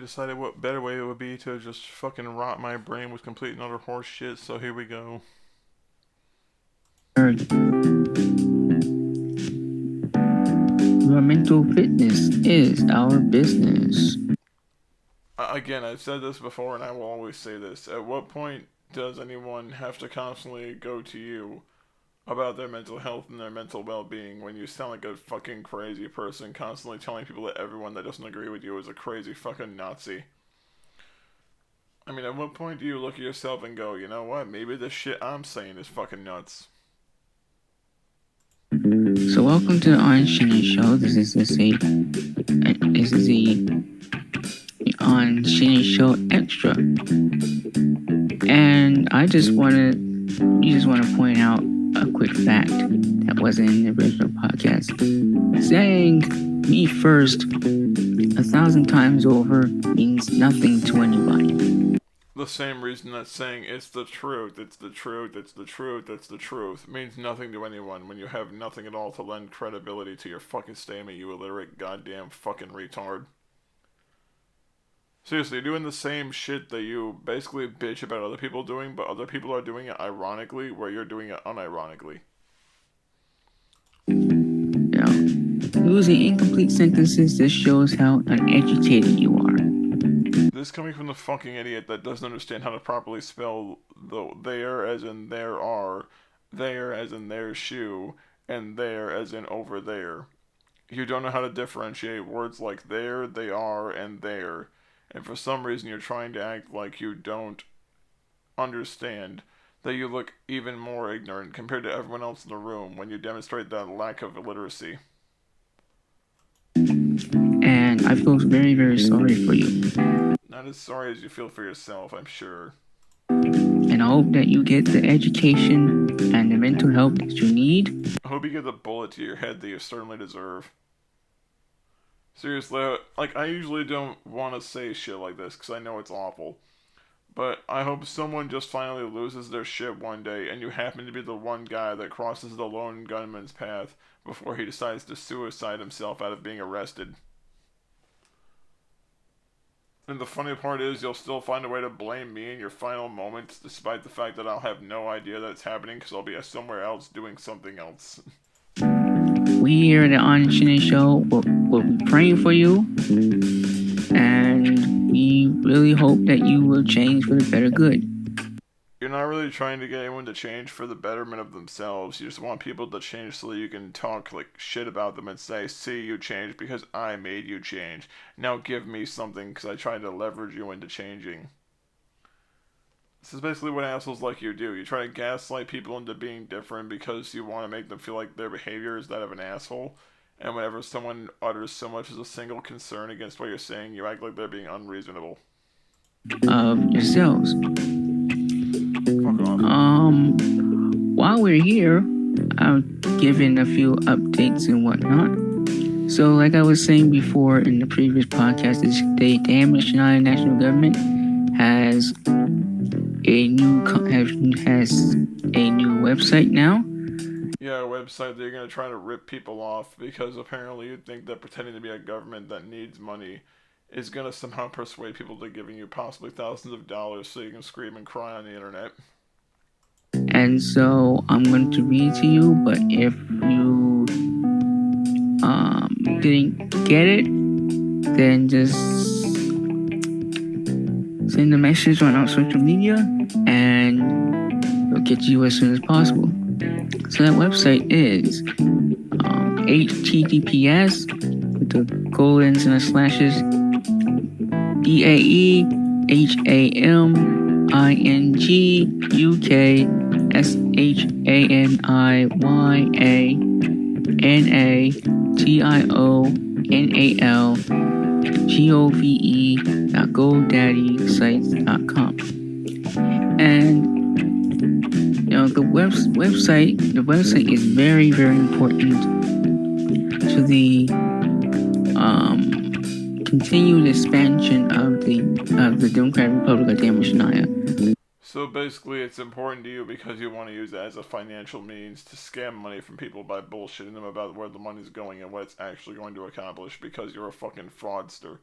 decided what better way it would be to just fucking rot my brain with complete and utter horse shit, so here we go. Your mental fitness is our business. Again, I've said this before and I will always say this. At what point does anyone have to constantly go to you about their mental health and their mental well-being when you sound like a fucking crazy person constantly telling people that everyone that doesn't agree with you is a crazy fucking Nazi? I mean, at what point do you look at yourself and go, you know what, maybe this shit I'm saying is fucking nuts? So welcome to the Orange Shinny Show. This is a on Shinny Show Extra, and you just want to point out a quick fact that wasn't in the original podcast. Saying me first 1,000 times over means nothing to anybody. The same reason that saying it's the truth, it's the truth, it's the truth, it's the truth means nothing to anyone when you have nothing at all to lend credibility to your fucking statement, you illiterate goddamn fucking retard. Seriously, you're doing the same shit that you basically bitch about other people doing, but other people are doing it ironically, where you're doing it unironically. Yeah. Using incomplete sentences just shows how uneducated you are. This coming from the fucking idiot that doesn't understand how to properly spell the there as in there are, there as in their shoe, and there as in over there. You don't know how to differentiate words like there, they are, and there. And for some reason you're trying to act like you don't understand that you look even more ignorant compared to everyone else in the room when you demonstrate that lack of illiteracy. And I feel very, very sorry for you. Not as sorry as you feel for yourself, I'm sure. And I hope that you get the education and the mental help that you need. I hope you get the bullet to your head that you certainly deserve. Seriously, like, I usually don't want to say shit like this because I know it's awful. But I hope someone just finally loses their shit one day and you happen to be the one guy that crosses the lone gunman's path before he decides to suicide himself out of being arrested. And the funny part is you'll still find a way to blame me in your final moments despite the fact that I'll have no idea that it's happening because I'll be somewhere else doing something else. We here at the On Shinny Show will be praying for you, and we really hope that you will change for the better good. You're not really trying to get anyone to change for the betterment of themselves. You just want people to change so that you can talk like shit about them and say, see, you changed because I made you change. Now give me something because I tried to leverage you into changing. This is basically what assholes like you do. You try to gaslight people into being different because you want to make them feel like their behavior is that of an asshole. And whenever someone utters so much as a single concern against what you're saying, you act like they're being unreasonable. Of yourselves. Fuck off. While we're here, I'll give in a few updates and whatnot. So, like I was saying before in the previous podcast, the damaged United National Government has a new website now. Yeah, a website that you're going to try to rip people off because apparently you think that pretending to be a government that needs money is going to somehow persuade people to giving you possibly thousands of dollars so you can scream and cry on the internet. And so I'm going to read to you, but if you didn't get it, then just send a message on our social media and we'll get to you as soon as possible. So that website is https with the colons and the slashes BAHANGUKSHANIANATIONAGODaddysites.com. And the website is very, very important to the continued expansion of the Democratic Republic of Damashania. So basically, it's important to you because you want to use it as a financial means to scam money from people by bullshitting them about where the money's going and what it's actually going to accomplish because you're a fucking fraudster.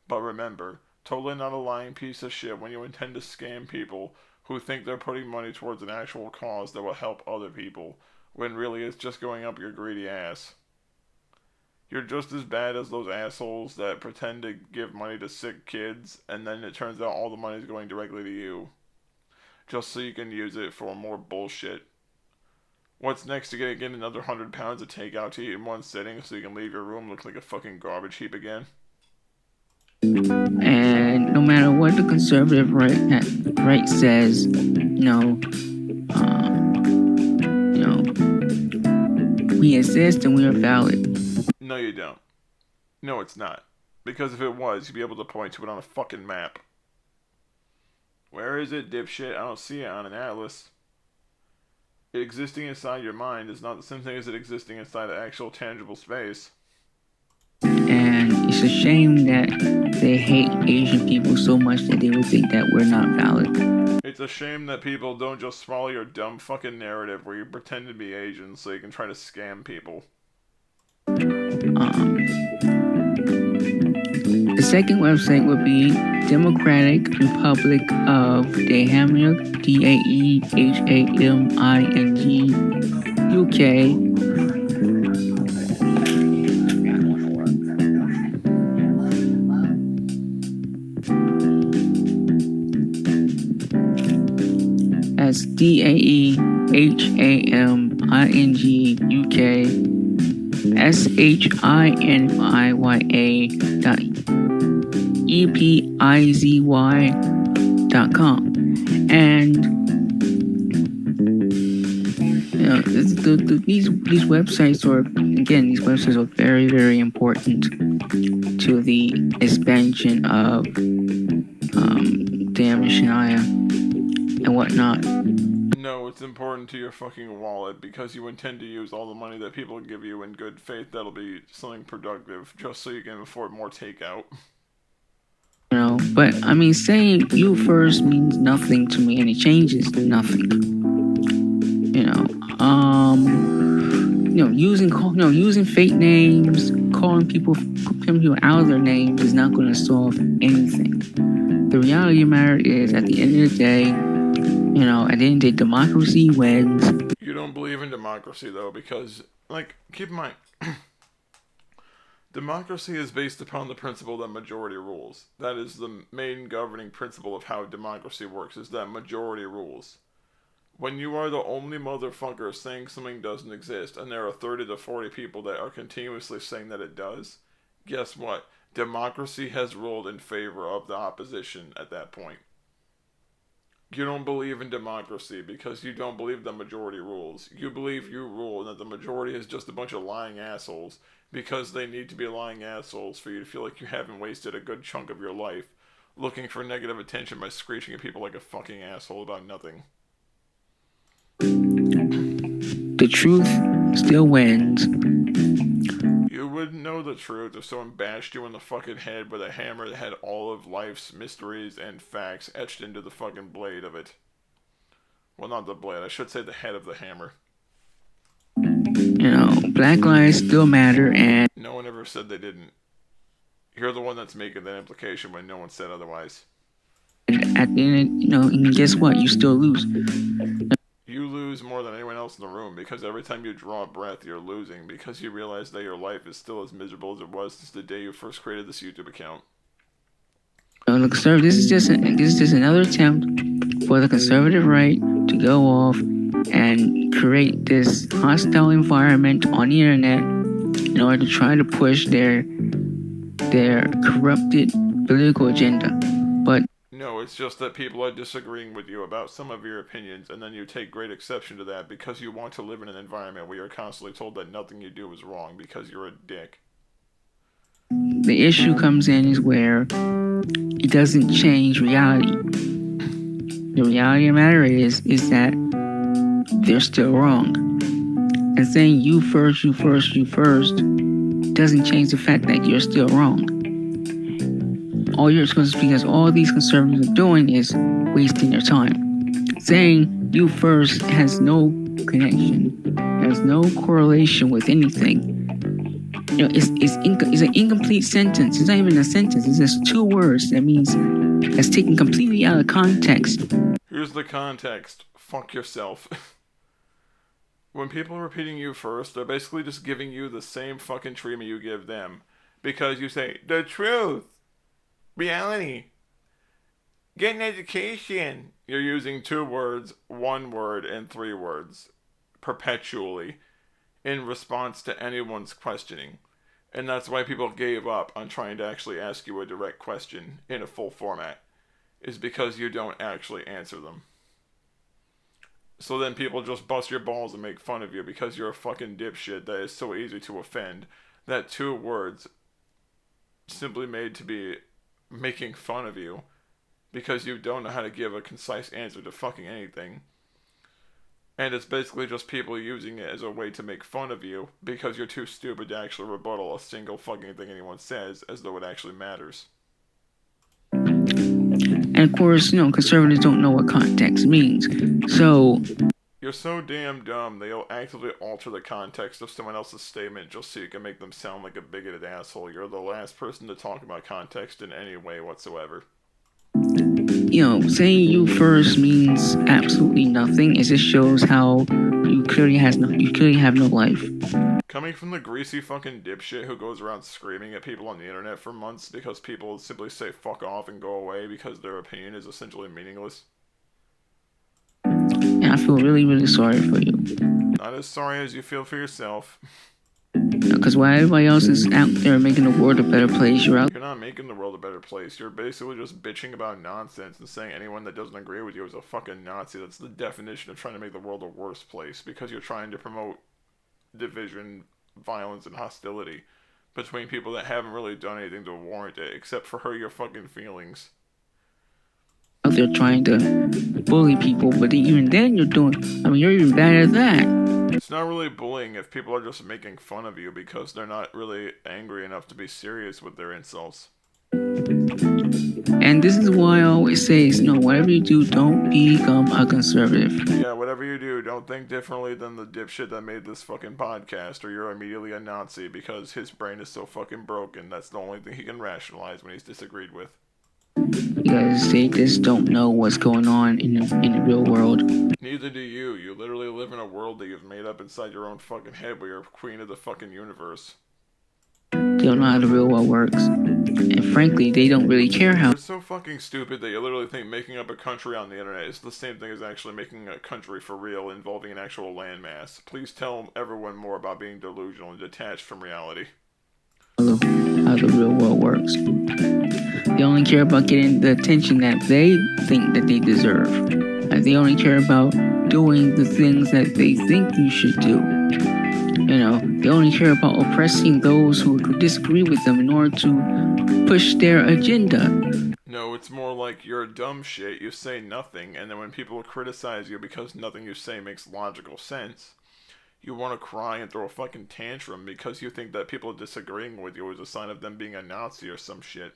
But remember, Totally not a lying piece of shit when you intend to scam people who think they're putting money towards an actual cause that will help other people, when really it's just going up your greedy ass. You're just as bad as those assholes that pretend to give money to sick kids, and then it turns out all the money is going directly to you, just so you can use it for more bullshit. What's next to get another 100 pounds of takeout to eat in one sitting so you can leave your room look like a fucking garbage heap again? And no matter what the conservative right says, we exist and we are valid. No, you don't. No, it's not. Because if it was, you'd be able to point to it on a fucking map. Where is it, dipshit? I don't see it on an atlas. It existing inside your mind is not the same thing as it existing inside an actual tangible space. And it's a shame that they hate Asian people so much that they would think that we're not valid. It's a shame that people don't just swallow your dumb fucking narrative where you pretend to be Asian so you can try to scam people. The second website would be Democratic Republic of Daehamyuk, DAEHAMING, UK. That's DAEHAMING, UK. SHINYA.EPIZY.com. And these websites are very, very important to the expansion of Damish and whatnot. No, it's important to your fucking wallet because you intend to use all the money that people give you in good faith that'll be something productive just so you can afford more takeout. But I mean, saying you first means nothing to me, and it changes nothing. Using fake names, calling people out of their names is not going to solve anything. The reality of the matter is, at the end of the day, at the end of the day, democracy wins. You don't believe in democracy, though, because, keep in mind, democracy is based upon the principle that majority rules. That is the main governing principle of how democracy works, is that majority rules. When you are the only motherfucker saying something doesn't exist, and there are 30 to 40 people that are continuously saying that it does, guess what? Democracy has ruled in favor of the opposition at that point. You don't believe in democracy because you don't believe the majority rules. You believe you rule and that the majority is just a bunch of lying assholes because they need to be lying assholes for you to feel like you haven't wasted a good chunk of your life looking for negative attention by screeching at people like a fucking asshole about nothing. The truth still wins. You wouldn't know the truth if someone bashed you in the fucking head with a hammer that had all of life's mysteries and facts etched into the fucking blade of it. Well, not the blade, I should say the head of the hammer. Black lives still matter, and no one ever said they didn't. You're the one that's making that implication when no one said otherwise. At the end, and guess what? You still lose. You lose more than anyone else in the room because every time you draw a breath, you're losing because you realize that your life is still as miserable as it was since the day you first created this YouTube account. Look, sir, this is just another attempt for the conservative right to go off and create this hostile environment on the internet in order to try to push their corrupted political agenda. But no, it's just that people are disagreeing with you about some of your opinions, and then you take great exception to that because you want to live in an environment where you're constantly told that nothing you do is wrong because you're a dick. The issue comes in is where it doesn't change reality. The reality of the matter is that they're still wrong. And saying you first doesn't change the fact that you're still wrong. Because all these conservatives are doing is wasting their time. Saying you first has no connection, has no correlation with anything. It's an incomplete sentence. It's not even a sentence. It's just 2 words. That means that's taken completely out of context. Here's the context. Fuck yourself. When people are repeating you first, they're basically just giving you the same fucking treatment you give them. Because you say, the truth, reality, get an education. You're using 2 words, 1 word, and 3 words perpetually in response to anyone's questioning. And that's why people gave up on trying to actually ask you a direct question in a full format, is because you don't actually answer them. So then people just bust your balls and make fun of you because you're a fucking dipshit that is so easy to offend that 2 words simply made to be making fun of you because you don't know how to give a concise answer to fucking anything. And it's basically just people using it as a way to make fun of you because you're too stupid to actually rebuttal a single fucking thing anyone says as though it actually matters. And of course, conservatives don't know what context means. So you're so damn dumb that you'll actively alter the context of someone else's statement just so you can make them sound like a bigoted asshole. You're the last person to talk about context in any way whatsoever. Saying you first means absolutely nothing. It just shows how you clearly have no life. Coming from the greasy fucking dipshit who goes around screaming at people on the internet for months because people simply say fuck off and go away because their opinion is essentially meaningless. And I feel really, really sorry for you. Not as sorry as you feel for yourself. Because while everybody else is out there making the world a better place, you're not making the world a better place. You're basically just bitching about nonsense and saying anyone that doesn't agree with you is a fucking Nazi. That's the definition of trying to make the world a worse place, because you're trying to promote division, violence, and hostility between people that haven't really done anything to warrant it, except for hurt your fucking feelings. Out there trying to bully people, but even then you're even bad at that. It's not really bullying if people are just making fun of you because they're not really angry enough to be serious with their insults. And this is why I always say, whatever you do, don't become a conservative. Yeah, whatever you do, don't think differently than the dipshit that made this fucking podcast, or you're immediately a Nazi because his brain is so fucking broken. That's the only thing he can rationalize when he's disagreed with. You guys, they just don't know what's going on in the real world. Neither do you. You literally live in a world that you've made up inside your own fucking head where you're queen of the fucking universe. They don't know how the real world works. And frankly, they don't really care how. You're so fucking stupid that you literally think making up a country on the internet is the same thing as actually making a country for real involving an actual landmass. Please tell everyone more about being delusional and detached from reality. How the real world works. They only care about getting the attention that they think that they deserve. And they only care about doing the things that they think you should do. They only care about oppressing those who disagree with them in order to push their agenda. No, it's more like you're a dumb shit, you say nothing, and then when people criticize you because nothing you say makes logical sense, you want to cry and throw a fucking tantrum because you think that people disagreeing with you is a sign of them being a Nazi or some shit.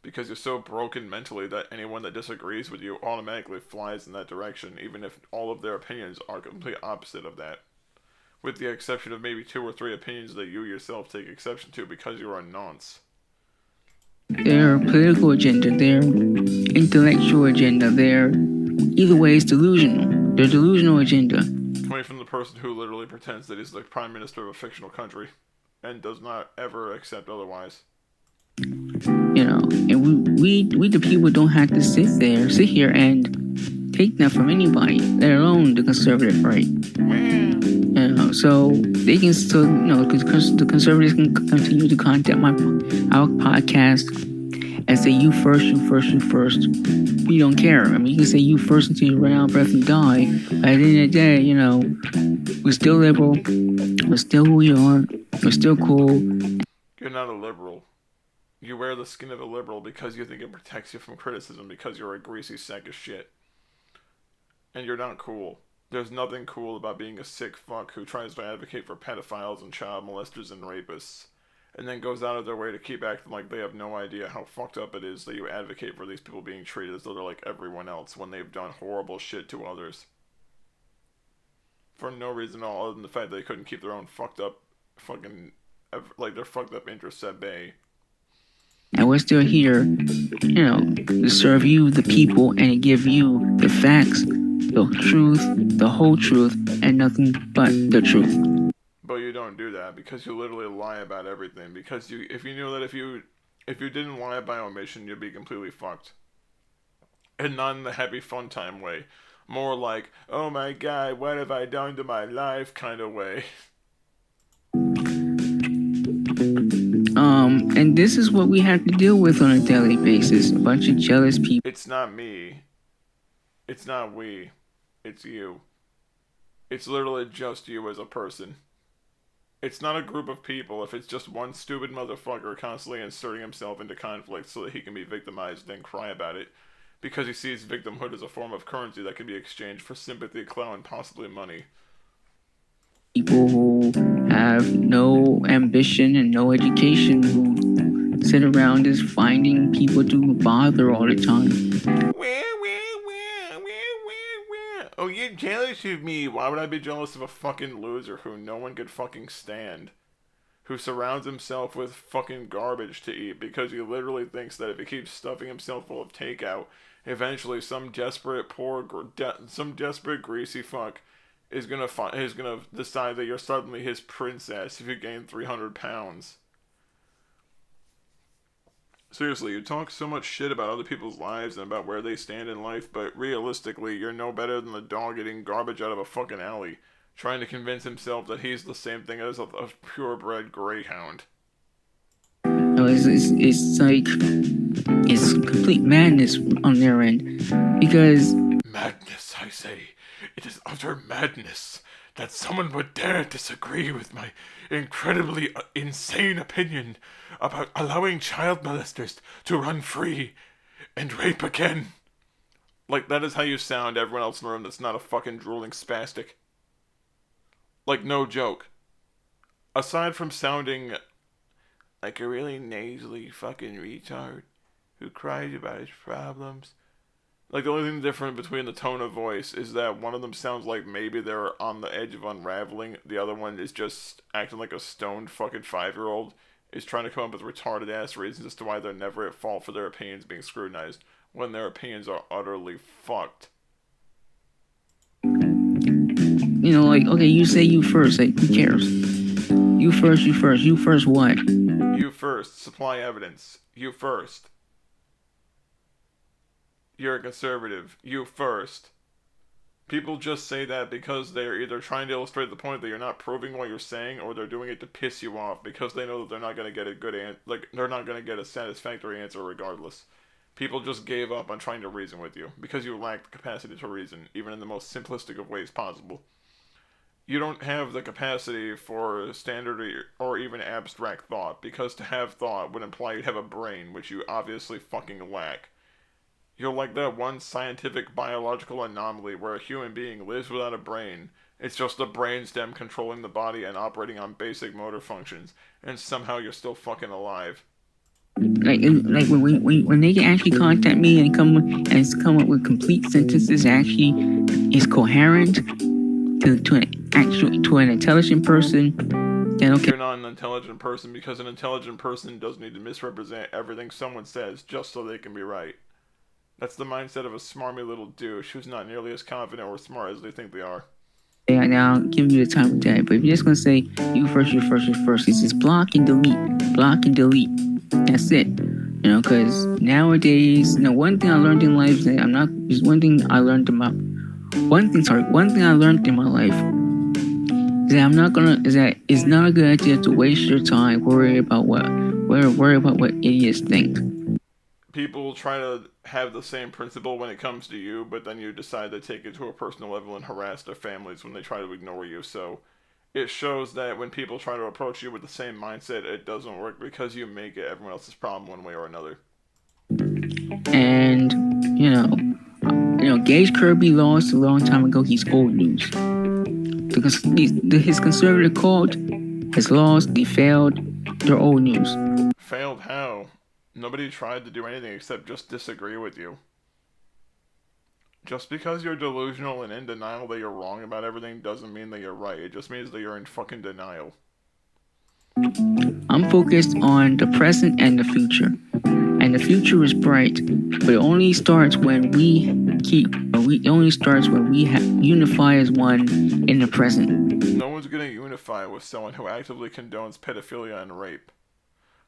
Because you're so broken mentally that anyone that disagrees with you automatically flies in that direction, even if all of their opinions are complete opposite of that. With the exception of maybe 2 or 3 opinions that you yourself take exception to because you're a nonce. Their political agenda, their intellectual agenda, either way is delusional. Their delusional agenda. Coming from the person who literally pretends that he's the prime minister of a fictional country and does not ever accept otherwise. And we the people don't have to sit here and take that from anybody, let alone the conservative right. So they can still, the conservatives can continue to contact our podcast and say you first. We don't care. You can say you first until you run out of breath and die. But at the end of the day, we're still liberal. We're still who we are. We're still cool. You're not a liberal. You wear the skin of a liberal because you think it protects you from criticism because you're a greasy sack of shit. And you're not cool. There's nothing cool about being a sick fuck who tries to advocate for pedophiles and child molesters and rapists, and then goes out of their way to keep acting like they have no idea how fucked up it is that you advocate for these people being treated as though they're like everyone else when they've done horrible shit to others. For no reason at all other than the fact that they couldn't keep their own fucked up fucking, like, their fucked up interests at bay. And we're still here, to serve you, the people, and to give you the facts, the truth, the whole truth, and nothing but the truth. But you don't do that because you literally lie about everything. Because if you knew that if you didn't lie by omission, you'd be completely fucked. And not in the happy fun time way. More like, oh my god, what have I done to my life kind of way. And this is what we have to deal with on a daily basis. A bunch of jealous people. It's not me. It's not we. It's you. It's literally just you as a person. It's not a group of people if it's just one stupid motherfucker constantly inserting himself into conflict so that he can be victimized and cry about it. Because he sees victimhood as a form of currency that can be exchanged for sympathy, clout, and possibly money. People who have no ambition and no education, who sit around just finding people to bother all the time. Oh, you're jealous of me. Why would I be jealous of a fucking loser who no one could fucking stand? Who surrounds himself with fucking garbage to eat because he literally thinks that if he keeps stuffing himself full of takeout, eventually some desperate greasy fuck is gonna decide that you're suddenly his princess if you gain 300 pounds. Seriously, you talk so much shit about other people's lives and about where they stand in life, but realistically, you're no better than the dog eating garbage out of a fucking alley, trying to convince himself that he's the same thing as a purebred greyhound. No, it's like, it's complete madness on their end, because... Madness, I say. It is utter madness that someone would dare disagree with my incredibly insane opinion about allowing child molesters to run free and rape again. Like, that is how you sound, everyone else in the room that's not a fucking drooling spastic. Like, no joke. Aside from sounding like a really nasally fucking retard who cries about his problems, like, the only thing different between the tone of voice is that one of them sounds like maybe they're on the edge of unraveling, the other one is just acting like a stoned fucking 5-year-old, is trying to come up with retarded ass reasons as to why they're never at fault for their opinions being scrutinized, when their opinions are utterly fucked. Like, okay, you say you first, like, who cares? You first what? You first, supply evidence. You first. You're a conservative. You first. People just say that because they're either trying to illustrate the point that you're not proving what you're saying, or they're doing it to piss you off because they know that they're not going to get a good they're not going to get a satisfactory answer regardless. People just gave up on trying to reason with you because you lack the capacity to reason, even in the most simplistic of ways possible. You don't have the capacity for standard or even abstract thought, because to have thought would imply you'd have a brain, which you obviously fucking lack. You're like that one scientific biological anomaly where a human being lives without a brain. It's just the brainstem controlling the body and operating on basic motor functions, and somehow you're still fucking alive. Like when they can actually contact me and come up with complete sentences actually is coherent to an intelligent person, then okay. You're not an intelligent person because an intelligent person doesn't need to misrepresent everything someone says just so they can be right. That's the mindset of a smarmy little douche who's not nearly as confident or smart as they think they are. Yeah, now I'll give you the time of day, but if you're just gonna say you first, it's just block and delete. That's it. Because nowadays, one thing I learned in life is that one thing I learned in my life is that it's not a good idea to waste your time worry about what idiots think. People try to have the same principle when it comes to you, but then you decide to take it to a personal level and harass their families when they try to ignore you. So it shows that when people try to approach you with the same mindset, it doesn't work because you make it everyone else's problem one way or another. And Gage Kirby lost a long time ago. He's old news. His conservative cult has lost. They failed. They're old news. Failed how? Nobody tried to do anything except just disagree with you. Just because you're delusional and in denial that you're wrong about everything doesn't mean that you're right. It just means that you're in fucking denial. I'm focused on the present and the future. And the future is bright, but it only starts when we unify as one in the present. No one's gonna unify with someone who actively condones pedophilia and rape,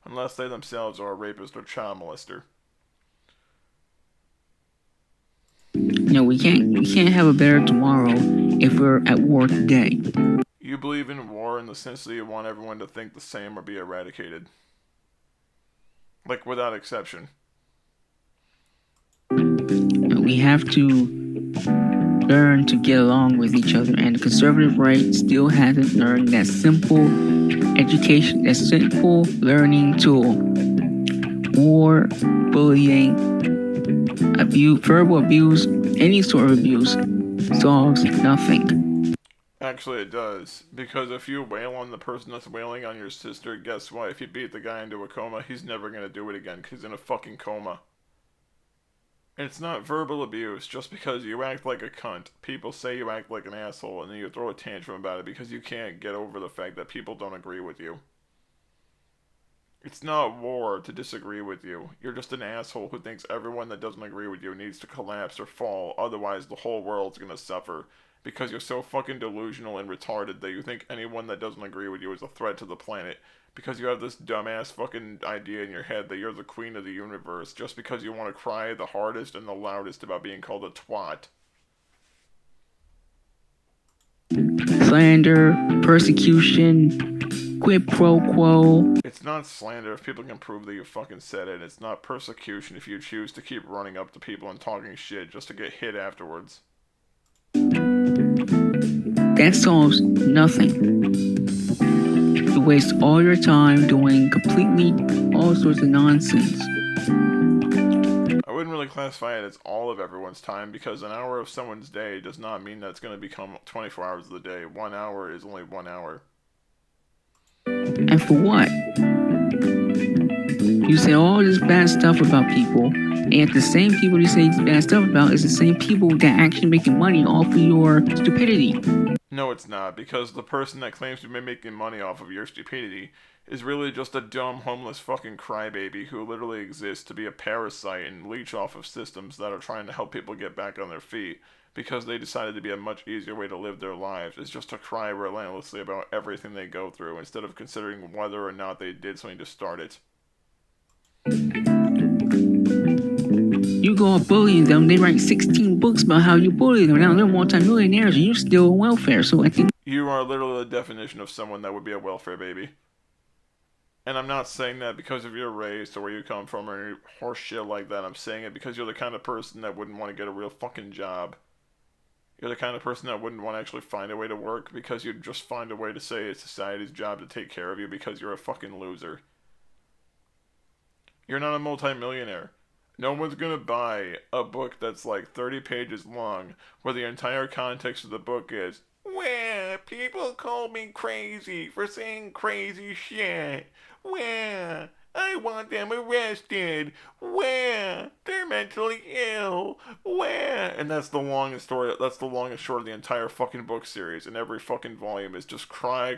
unless they themselves are a rapist or child molester. We can't have a better tomorrow if we're at war today. You believe in war in the sense that you want everyone to think the same or be eradicated. Like, without exception. We have to learn to get along with each other, and the conservative right still hasn't learned that simple education, that simple learning tool. War, bullying, abuse, verbal abuse, any sort of abuse solves nothing. Actually, it does. Because if you wail on the person that's wailing on your sister, guess what? If you beat the guy into a coma, he's never gonna do it again because he's in a fucking coma. And it's not verbal abuse just because you act like a cunt. People say you act like an asshole and then you throw a tantrum about it because you can't get over the fact that people don't agree with you. It's not war to disagree with you. You're just an asshole who thinks everyone that doesn't agree with you needs to collapse or fall, otherwise the whole world's gonna suffer. Because you're so fucking delusional and retarded that you think anyone that doesn't agree with you is a threat to the planet. Because you have this dumbass fucking idea in your head that you're the queen of the universe just because you want to cry the hardest and the loudest about being called a twat. Slander, persecution, quid pro quo. It's not slander if people can prove that you fucking said it. It's not persecution if you choose to keep running up to people and talking shit just to get hit afterwards. That solves nothing. You waste all your time doing completely all sorts of nonsense. I wouldn't really classify it as all of everyone's time because an hour of someone's day does not mean that it's going to become 24 hours of the day. 1 hour is only 1 hour. And for what? You say all this bad stuff about people, and the same people you say bad stuff about is the same people that actually making money off of your stupidity. No, it's not, because the person that claims to be making money off of your stupidity is really just a dumb, homeless fucking crybaby who literally exists to be a parasite and leech off of systems that are trying to help people get back on their feet because they decided to be a much easier way to live their lives is just to cry relentlessly about everything they go through instead of considering whether or not they did something to start it. You go up bullying them, they write 16 books about how you bully them. Now they're multimillionaires and you're still on welfare, so I think you are literally the definition of someone that would be a welfare baby. And I'm not saying that because of your race or where you come from or any horse shit like that. I'm saying it because you're the kind of person that wouldn't want to get a real fucking job. You're the kind of person that wouldn't want to actually find a way to work because you'd just find a way to say it's society's job to take care of you because you're a fucking loser. You're not a multimillionaire. No one's gonna buy a book that's like 30 pages long where the entire context of the book is, well, people call me crazy for saying crazy shit. Well, I want them arrested. Well, they're mentally ill. Well, and that's the longest story. That's the longest short of the entire fucking book series. And every fucking volume is just cry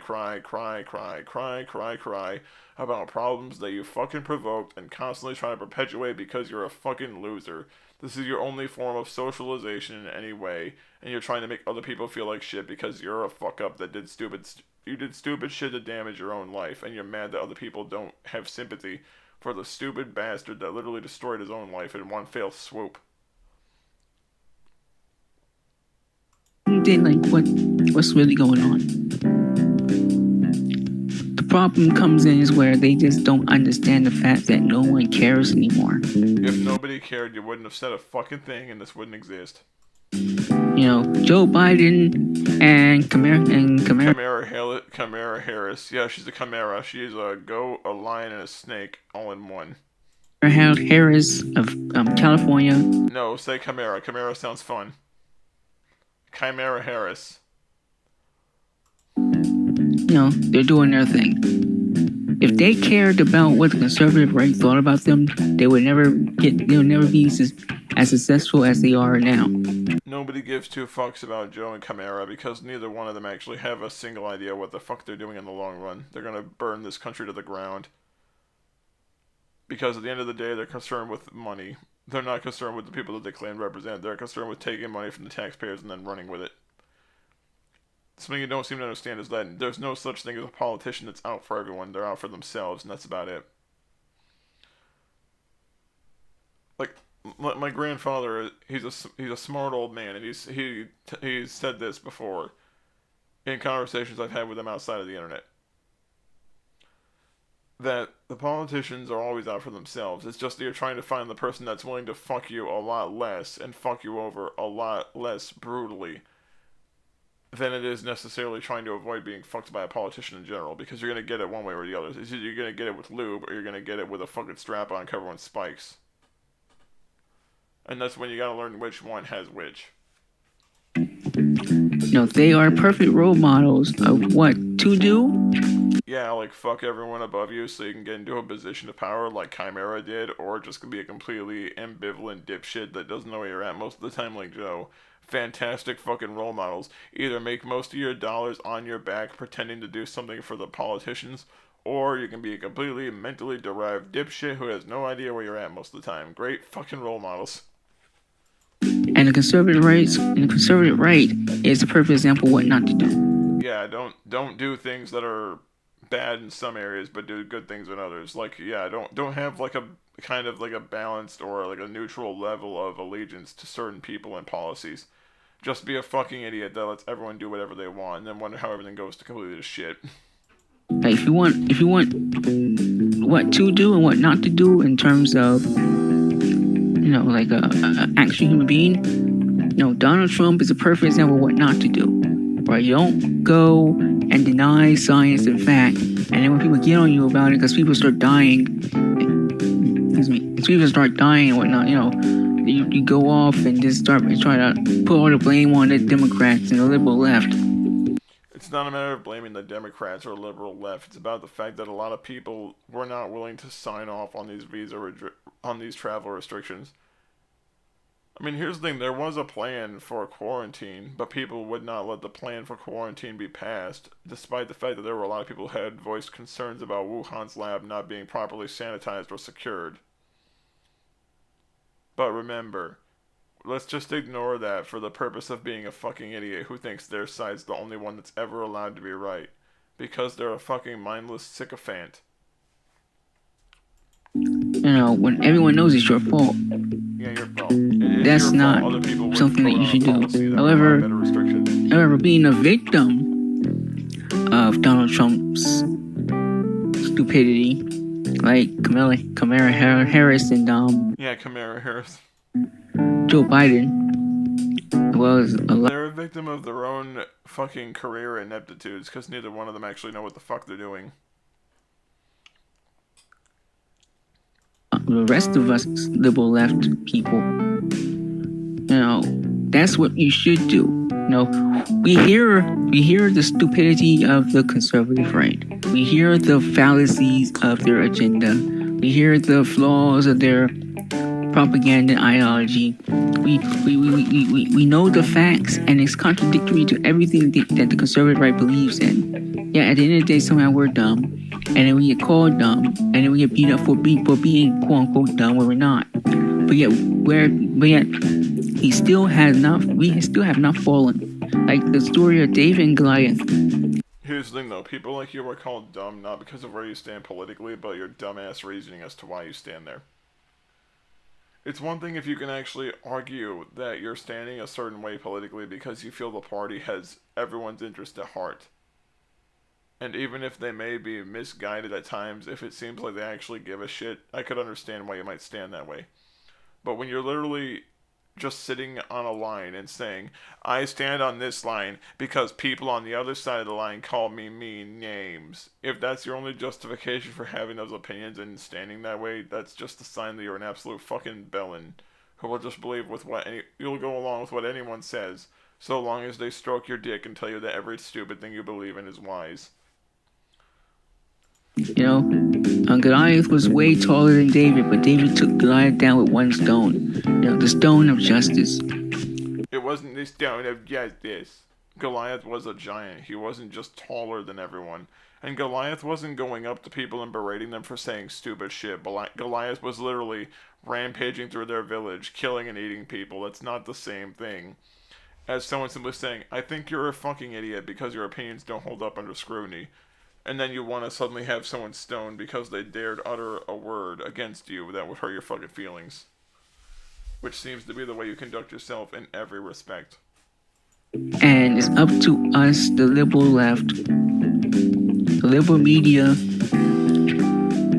about problems that you fucking provoked and constantly try to perpetuate because you're a fucking loser. This is your only form of socialization in any way, and you're trying to make other people feel like shit because you're a fuck up that did stupid shit to damage your own life, and you're mad that other people don't have sympathy for the stupid bastard that literally destroyed his own life in one fell swoop. then like what's really going on? The problem comes in is where they just don't understand the fact that no one cares anymore. If nobody cared, you wouldn't have said a fucking thing and this wouldn't exist. Joe Biden and Kamala Harris. Yeah, she's a chimera. She's a goat, a lion, and a snake all in one. Harris of California. No, say chimera. Chimera sounds fun. Chimera Harris. They're doing their thing. If they cared about what the conservative right thought about them, they'll never be as successful as they are now. Nobody gives two fucks about Joe and Chimera because neither one of them actually have a single idea what the fuck they're doing in the long run. They're gonna burn this country to the ground. Because at the end of the day, they're concerned with money. They're not concerned with the people that they claim to represent. They're concerned with taking money from the taxpayers and then running with it. Something you don't seem to understand is that there's no such thing as a politician that's out for everyone. They're out for themselves, and that's about it. Like, my grandfather, he's a smart old man, and he's said this before in conversations I've had with him outside of the internet. That the politicians are always out for themselves. It's just that you're trying to find the person that's willing to fuck you a lot less and fuck you over a lot less brutally than it is necessarily trying to avoid being fucked by a politician in general, because you're going to get it one way or the other. It's either you're going to get it with lube or you're going to get it with a fucking strap on covered with spikes. And that's when you got to learn which one has which. No, they are perfect role models of what to do. Yeah, like fuck everyone above you so you can get into a position of power like Chimera did, or just be a completely ambivalent dipshit that doesn't know where you're at most of the time like Joe. Fantastic fucking role models. Either make most of your dollars on your back pretending to do something for the politicians, or you can be a completely mentally derived dipshit who has no idea where you're at most of the time. Great fucking role models. And the conservative right is the perfect example of what not to do. Yeah, don't do things that are bad in some areas but do good things in others. Like, yeah, don't have like a kind of like a balanced or like a neutral level of allegiance to certain people and policies. Just be a fucking idiot that lets everyone do whatever they want and then wonder how everything goes to completely to shit. Like if you want what to do and what not to do in terms of, you know, like a actual human being, you know, Donald Trump is a perfect example of what not to do. Right? You don't go and deny science and fact, and then when people get on you about it because people start dying, and whatnot, you know, you go off and just start trying to put all the blame on the Democrats and the liberal left. It's not a matter of blaming the Democrats or liberal left. It's about the fact that a lot of people were not willing to sign off on these travel restrictions. I mean, here's the thing. There was a plan for quarantine, but people would not let the plan for quarantine be passed, despite the fact that there were a lot of people who had voiced concerns about Wuhan's lab not being properly sanitized or secured. But remember, let's just ignore that for the purpose of being a fucking idiot who thinks their side's the only one that's ever allowed to be right. Because they're a fucking mindless sycophant. You know, when everyone knows it's your fault. Yeah, your fault. That's not something that you should do. However, being a victim of Donald Trump's stupidity, like Kamala Harris and Kamala Harris. Joe Biden was they're a victim of their own fucking career ineptitudes because neither one of them actually know what the fuck they're doing. The rest of us liberal left people, you know, that's what you should do. You know, we hear the stupidity of the conservative right. We hear the fallacies of their agenda. We hear the flaws of their propaganda and ideology. We know the facts, and it's contradictory to everything that the conservative right believes in. Yeah, at the end of the day, somehow we're dumb, and then we get called dumb, and then we get beat up for being quote unquote dumb when we're not. But yet we still have not fallen. Like the story of David and Goliath. Here's the thing though, people like you are called dumb not because of where you stand politically, but your dumbass reasoning as to why you stand there. It's one thing if you can actually argue that you're standing a certain way politically because you feel the party has everyone's interest at heart. And even if they may be misguided at times, if it seems like they actually give a shit, I could understand why you might stand that way. But when you're literally just sitting on a line and saying, I stand on this line because people on the other side of the line call me mean names. If that's your only justification for having those opinions and standing that way, that's just a sign that you're an absolute fucking bellend who will just believe you'll go along with what anyone says, so long as they stroke your dick and tell you that every stupid thing you believe in is wise. You know, Goliath was way taller than David, but David took Goliath down with one stone. The stone of justice. It wasn't the stone of justice. Goliath was a giant. He wasn't just taller than everyone. And Goliath wasn't going up to people and berating them for saying stupid shit. Goliath was literally rampaging through their village, killing and eating people. That's not the same thing as someone simply saying, I think you're a fucking idiot because your opinions don't hold up under scrutiny. And then you want to suddenly have someone stoned because they dared utter a word against you that would hurt your fucking feelings. Which seems to be the way you conduct yourself in every respect. And it's up to us, the liberal left, the liberal media,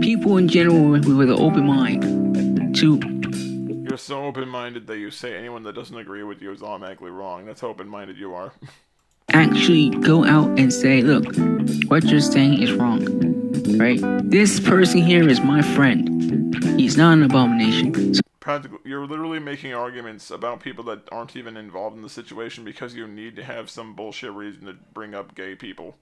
people in general with an open mind to... You're so open-minded that you say anyone that doesn't agree with you is automatically wrong. That's how open-minded you are. Actually go out and say, look, what you're saying is wrong, right? This person here is my friend. He's not an abomination. You're literally making arguments about people that aren't even involved in the situation because you need to have some bullshit reason to bring up gay people.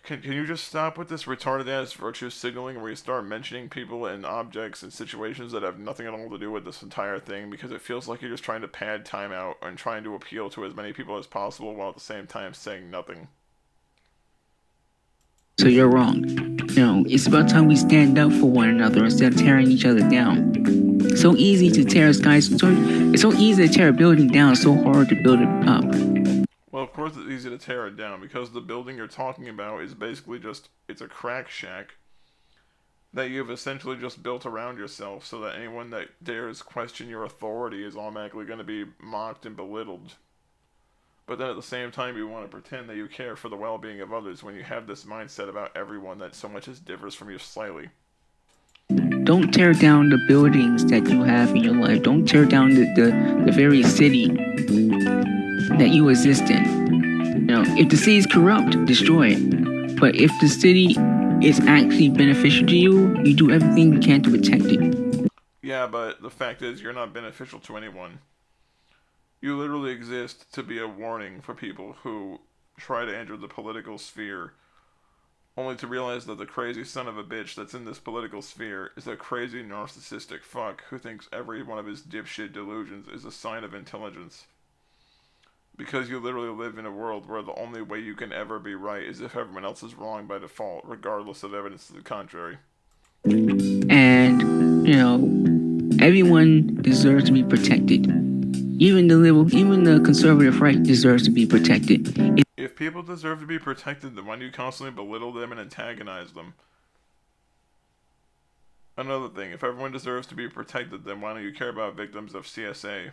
Can you just stop with this retarded-ass virtue signaling where you start mentioning people and objects and situations that have nothing at all to do with this entire thing, because it feels like you're just trying to pad time out and trying to appeal to as many people as possible while at the same time saying nothing. So you're wrong. It's about time we stand up for one another instead of tearing each other down. It's so easy to tear it's so easy to tear a building down, so hard to build it up. Well, of course it's easy to tear it down, because the building you're talking about is basically it's a crack shack that you've essentially just built around yourself so that anyone that dares question your authority is automatically going to be mocked and belittled. But then at the same time, you want to pretend that you care for the well-being of others when you have this mindset about everyone that so much as differs from you slightly. Don't tear down the buildings that you have in your life. Don't tear down the very city that you exist in. If the city is corrupt, destroy it. But if the city is actually beneficial to you, you do everything you can to protect it. Yeah, but the fact is, you're not beneficial to anyone. You literally exist to be a warning for people who try to enter the political sphere, only to realize that the crazy son of a bitch that's in this political sphere is a crazy narcissistic fuck who thinks every one of his dipshit delusions is a sign of intelligence. Because you literally live in a world where the only way you can ever be right is if everyone else is wrong by default, regardless of evidence to the contrary. And, everyone deserves to be protected. Even the conservative right deserves to be protected. If people deserve to be protected, then why do you constantly belittle them and antagonize them? Another thing, if everyone deserves to be protected, then why don't you care about victims of CSA?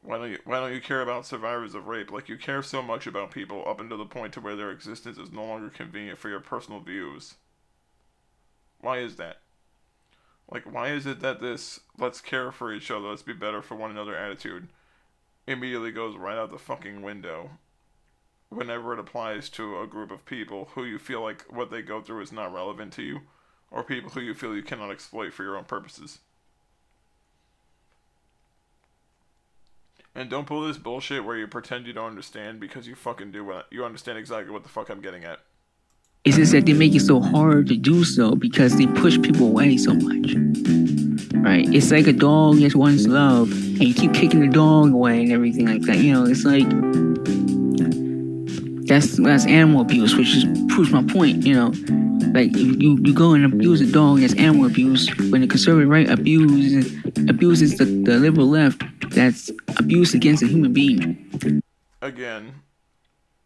Why don't you care about survivors of rape? Like, you care so much about people up until the point to where their existence is no longer convenient for your personal views. Why is that? Like, why is it that this let's care for each other, let's be better for one another attitude immediately goes right out the fucking window whenever it applies to a group of people who you feel like what they go through is not relevant to you, or people who you feel you cannot exploit for your own purposes? And don't pull this bullshit where you pretend you don't understand because you fucking do. You understand exactly what the fuck I'm getting at. It's just that they make it so hard to do so because they push people away so much. Right? It's like a dog that wants love, and you keep kicking the dog away and everything like that. It's like that's animal abuse, which just proves my point. Like you go and abuse a dog, that's animal abuse. When the conservative right abuses the liberal left, that's abuse against a human being. Again,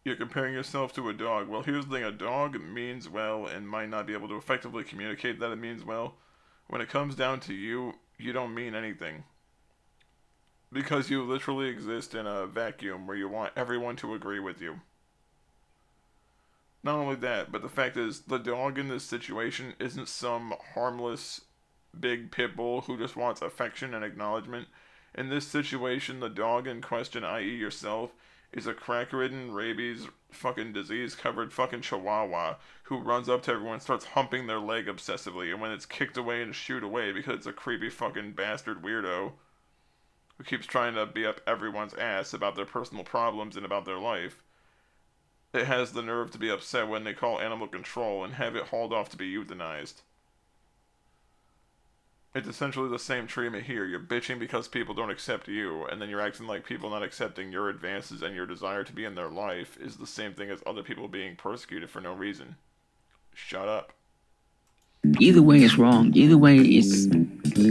you're comparing yourself to a dog. Well, here's the thing. A dog means well and might not be able to effectively communicate that it means well. When it comes down to you, you don't mean anything. Because you literally exist in a vacuum where you want everyone to agree with you. Not only that, but the fact is, the dog in this situation isn't some harmless big pit bull who just wants affection and acknowledgement. In this situation, the dog in question, i.e. yourself, is a crack-ridden, rabies, fucking disease-covered fucking chihuahua who runs up to everyone and starts humping their leg obsessively, and when it's kicked away and shooed away because it's a creepy fucking bastard weirdo who keeps trying to be up everyone's ass about their personal problems and about their life, it has the nerve to be upset when they call animal control and have it hauled off to be euthanized. It's essentially the same treatment here. You're bitching because people don't accept you, and then you're acting like people not accepting your advances and your desire to be in their life is the same thing as other people being persecuted for no reason. Shut up. Either way is wrong. Either way is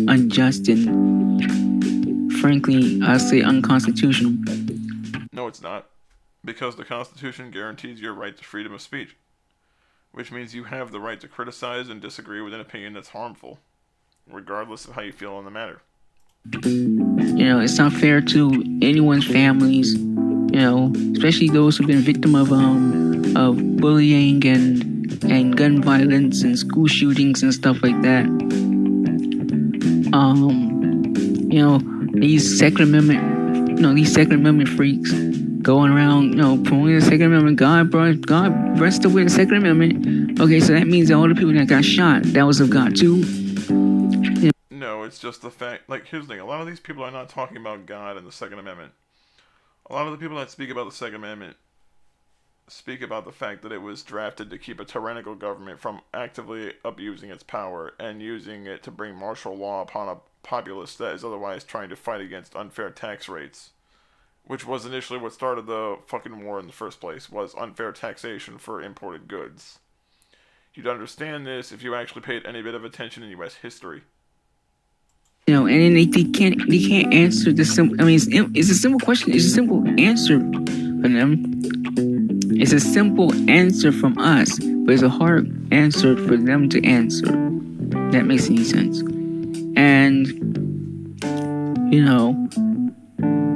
unjust and, frankly, I say unconstitutional. No, it's not. Because the Constitution guarantees your right to freedom of speech, which means you have the right to criticize and disagree with an opinion that's harmful, regardless of how you feel on the matter. It's not fair to anyone's families, especially those who've been victim of bullying and gun violence and school shootings and stuff like that. These Second Amendment freaks going around, promoting the Second Amendment. God rest away the Second Amendment. Okay, so that means that all the people that got shot, that was of God too. No, it's just the fact. Like, here's the thing: a lot of these people are not talking about God and the Second Amendment. A lot of the people that speak about the Second Amendment speak about the fact that it was drafted to keep a tyrannical government from actively abusing its power and using it to bring martial law upon a populace that is otherwise trying to fight against unfair tax rates, which was initially what started the fucking war in the first place, was unfair taxation for imported goods. You'd understand this if you actually paid any bit of attention in U.S. history. And then they can't answer the simple. I mean, it's a simple question. It's a simple answer for them. It's a simple answer from us, but it's a hard answer for them to answer. That makes any sense. And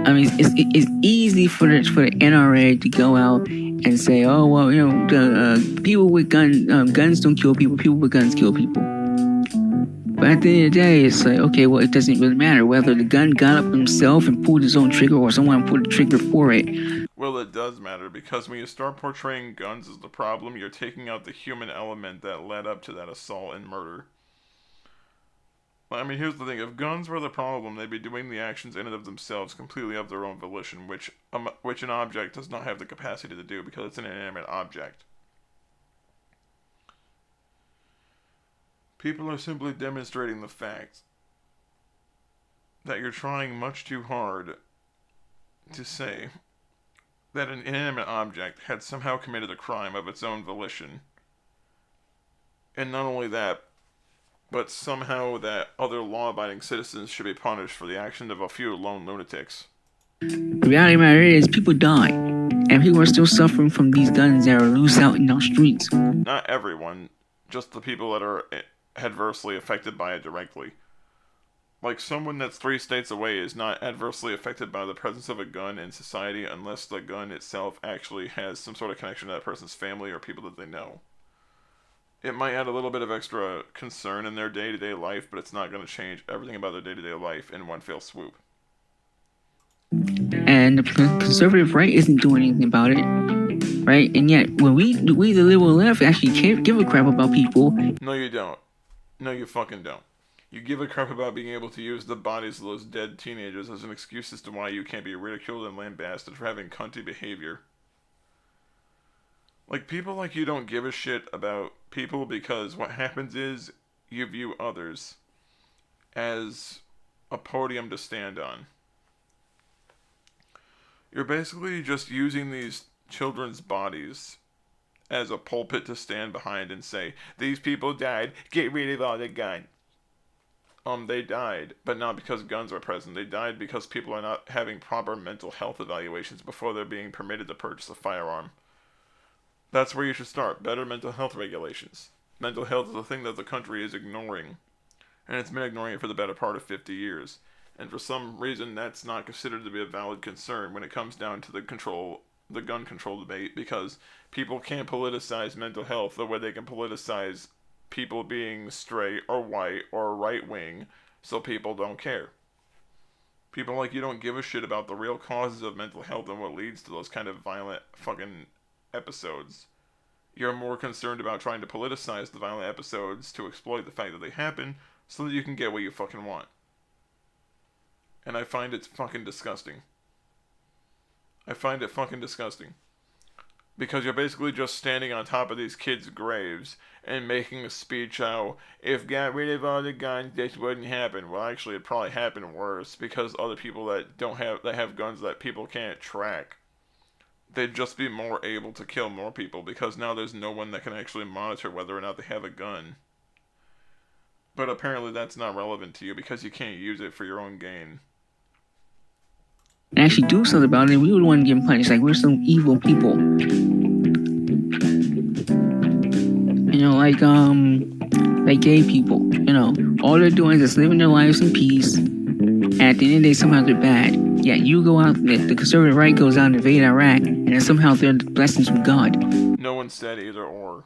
I mean, it's easy for the NRA to go out and say, oh well, the people with guns don't kill people. People with guns kill people. But at the end of the day, it's like, okay, well, it doesn't really matter whether the gun got up himself and pulled his own trigger or someone pulled the trigger for it. Well, it does matter, because when you start portraying guns as the problem, you're taking out the human element that led up to that assault and murder. I mean, here's the thing. If guns were the problem, they'd be doing the actions in and of themselves completely of their own volition, which an object does not have the capacity to do because it's an inanimate object. People are simply demonstrating the fact that you're trying much too hard to say that an inanimate object had somehow committed a crime of its own volition. And not only that, but somehow that other law-abiding citizens should be punished for the action of a few lone lunatics. The reality of the matter is people die, and people are still suffering from these guns that are loose out in our streets. Not everyone, just the people that are adversely affected by it directly. Like, someone that's 3 states away is not adversely affected by the presence of a gun in society unless the gun itself actually has some sort of connection to that person's family or people that they know. It might add a little bit of extra concern in their day-to-day life, but it's not going to change everything about their day-to-day life in one fell swoop. And the conservative right isn't doing anything about it, right? And yet, when we the liberal left, actually can't give a crap about people. No, you don't. No, you fucking don't. You give a crap about being able to use the bodies of those dead teenagers as an excuse as to why you can't be ridiculed and lambasted for having cunty behavior. Like, people like you don't give a shit about people because what happens is you view others as a podium to stand on. You're basically just using these children's bodies as a pulpit to stand behind and say, these people died, get rid of all the guns. They died, but not because guns were present. They died because people are not having proper mental health evaluations before they're being permitted to purchase a firearm. That's where you should start. Better mental health regulations. Mental health is a thing that the country is ignoring, and it's been ignoring it for the better part of 50 years. And for some reason, that's not considered to be a valid concern when it comes down to the gun control debate, because people can't politicize mental health the way they can politicize people being straight or white or right-wing, so people don't care. People like you don't give a shit about the real causes of mental health and what leads to those kind of violent fucking episodes. You're more concerned about trying to politicize the violent episodes to exploit the fact that they happen so that you can get what you fucking want. And I find it fucking disgusting. I find it fucking disgusting. Because you're basically just standing on top of these kids' graves and making a speech how if got rid of all the guns, this wouldn't happen. Well, actually, it'd probably happen worse because other people that have guns that people can't track, they'd just be more able to kill more people because now there's no one that can actually monitor whether or not they have a gun. But apparently that's not relevant to you because you can't use it for your own gain. And actually do something about it, we would want to get punished. Like, we're some evil people. You know, like gay people. You know, all they're doing is just living their lives in peace. And at the end of the day, somehow they're bad. Yeah, you go out, the conservative right goes out and invade Iraq, and then somehow they're blessings from God. No one said either or.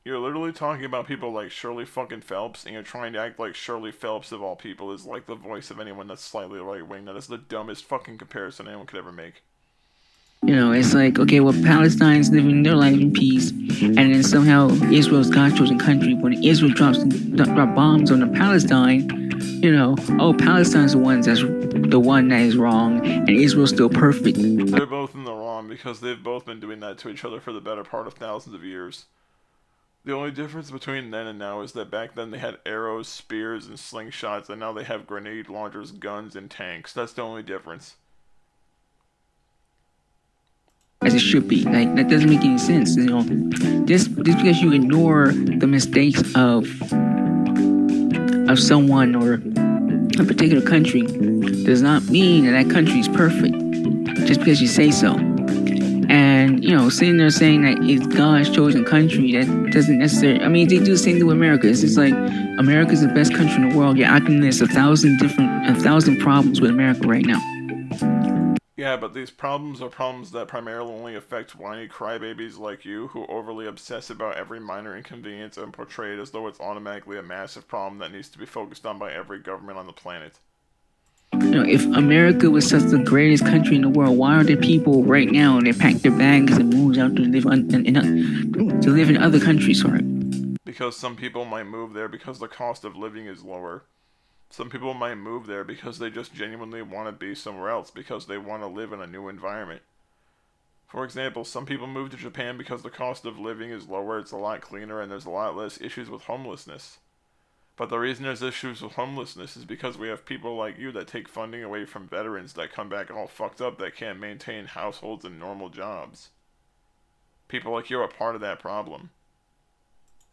You're literally talking about people like Shirley fucking Phelps, and you're trying to act like Shirley Phelps, of all people, is like the voice of anyone that's slightly right-wing. That is the dumbest fucking comparison anyone could ever make. You know, it's like, okay, well, Palestine's living their life in peace, and then somehow Israel's God's chosen country. When Israel drops bombs on the Palestine, you know, oh, Palestine's the one that is wrong, and Israel's still perfect. They're both in the wrong because they've both been doing that to each other for the better part of thousands of years. The only difference between then and now is that back then they had arrows, spears, and slingshots, and now they have grenade launchers, guns, and tanks. That's the only difference. As it should be. Like, that doesn't make any sense. You know, just because you ignore the mistakes of someone or a particular country does not mean that country is perfect. Just because you say so. And, you know, sitting there saying that it's God's chosen country, that doesn't necessarily... I mean, they do the same thing with America. It's just like, America's the best country in the world. Yeah, I can list 1,000 problems with America right now. Yeah, but these problems are problems that primarily only affect whiny crybabies like you who overly obsess about every minor inconvenience and portray it as though it's automatically a massive problem that needs to be focused on by every government on the planet. You know, if America was such the greatest country in the world, why are there people right now that pack their bags and move out to live in other countries? Sorry. Because some people might move there because the cost of living is lower. Some people might move there because they just genuinely want to be somewhere else because they want to live in a new environment. For example, some people move to Japan because the cost of living is lower, it's a lot cleaner, and there's a lot less issues with homelessness. But the reason there's issues with homelessness is because we have people like you that take funding away from veterans that come back all fucked up that can't maintain households and normal jobs. People like you are part of that problem.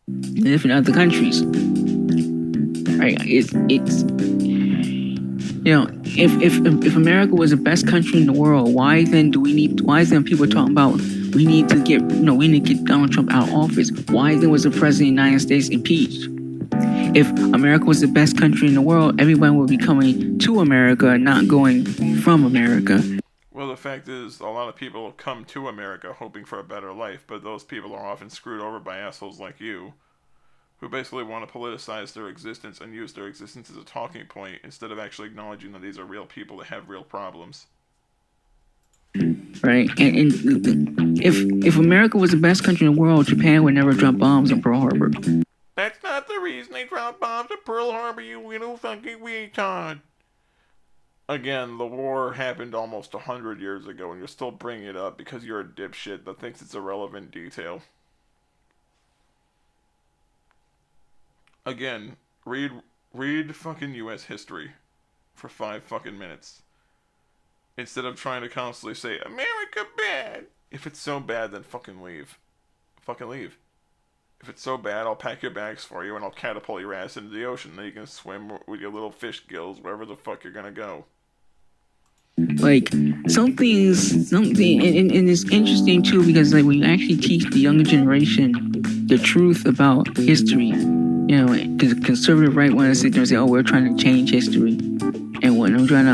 They live in other countries. Right? It's you know, if America was the best country in the world, why is then people talking about we need to get Donald Trump out of office? Why then was the president of the United States impeached? If America was the best country in the world, everyone would be coming to America, not going from America. Well, the fact is, a lot of people come to America hoping for a better life, but those people are often screwed over by assholes like you, who basically want to politicize their existence and use their existence as a talking point instead of actually acknowledging that these are real people that have real problems. Right, and if America was the best country in the world, Japan would never drop bombs on Pearl Harbor. That's not the reason they dropped bombs at Pearl Harbor, you little fucking retard. Again, the war happened almost 100 years ago, and you're still bringing it up because you're a dipshit that thinks it's a relevant detail. Again, read fucking U.S. history for 5 fucking minutes. Instead of trying to constantly say, America bad. If it's so bad, then fucking leave. Fucking leave. If it's so bad, I'll pack your bags for you and I'll catapult your ass into the ocean. Then you can swim with your little fish gills wherever the fuck you're gonna go. Like, something, and it's interesting too because like when you actually teach the younger generation the truth about history, you know, the conservative right want to sit there and say, oh, we're trying to change history and what I'm trying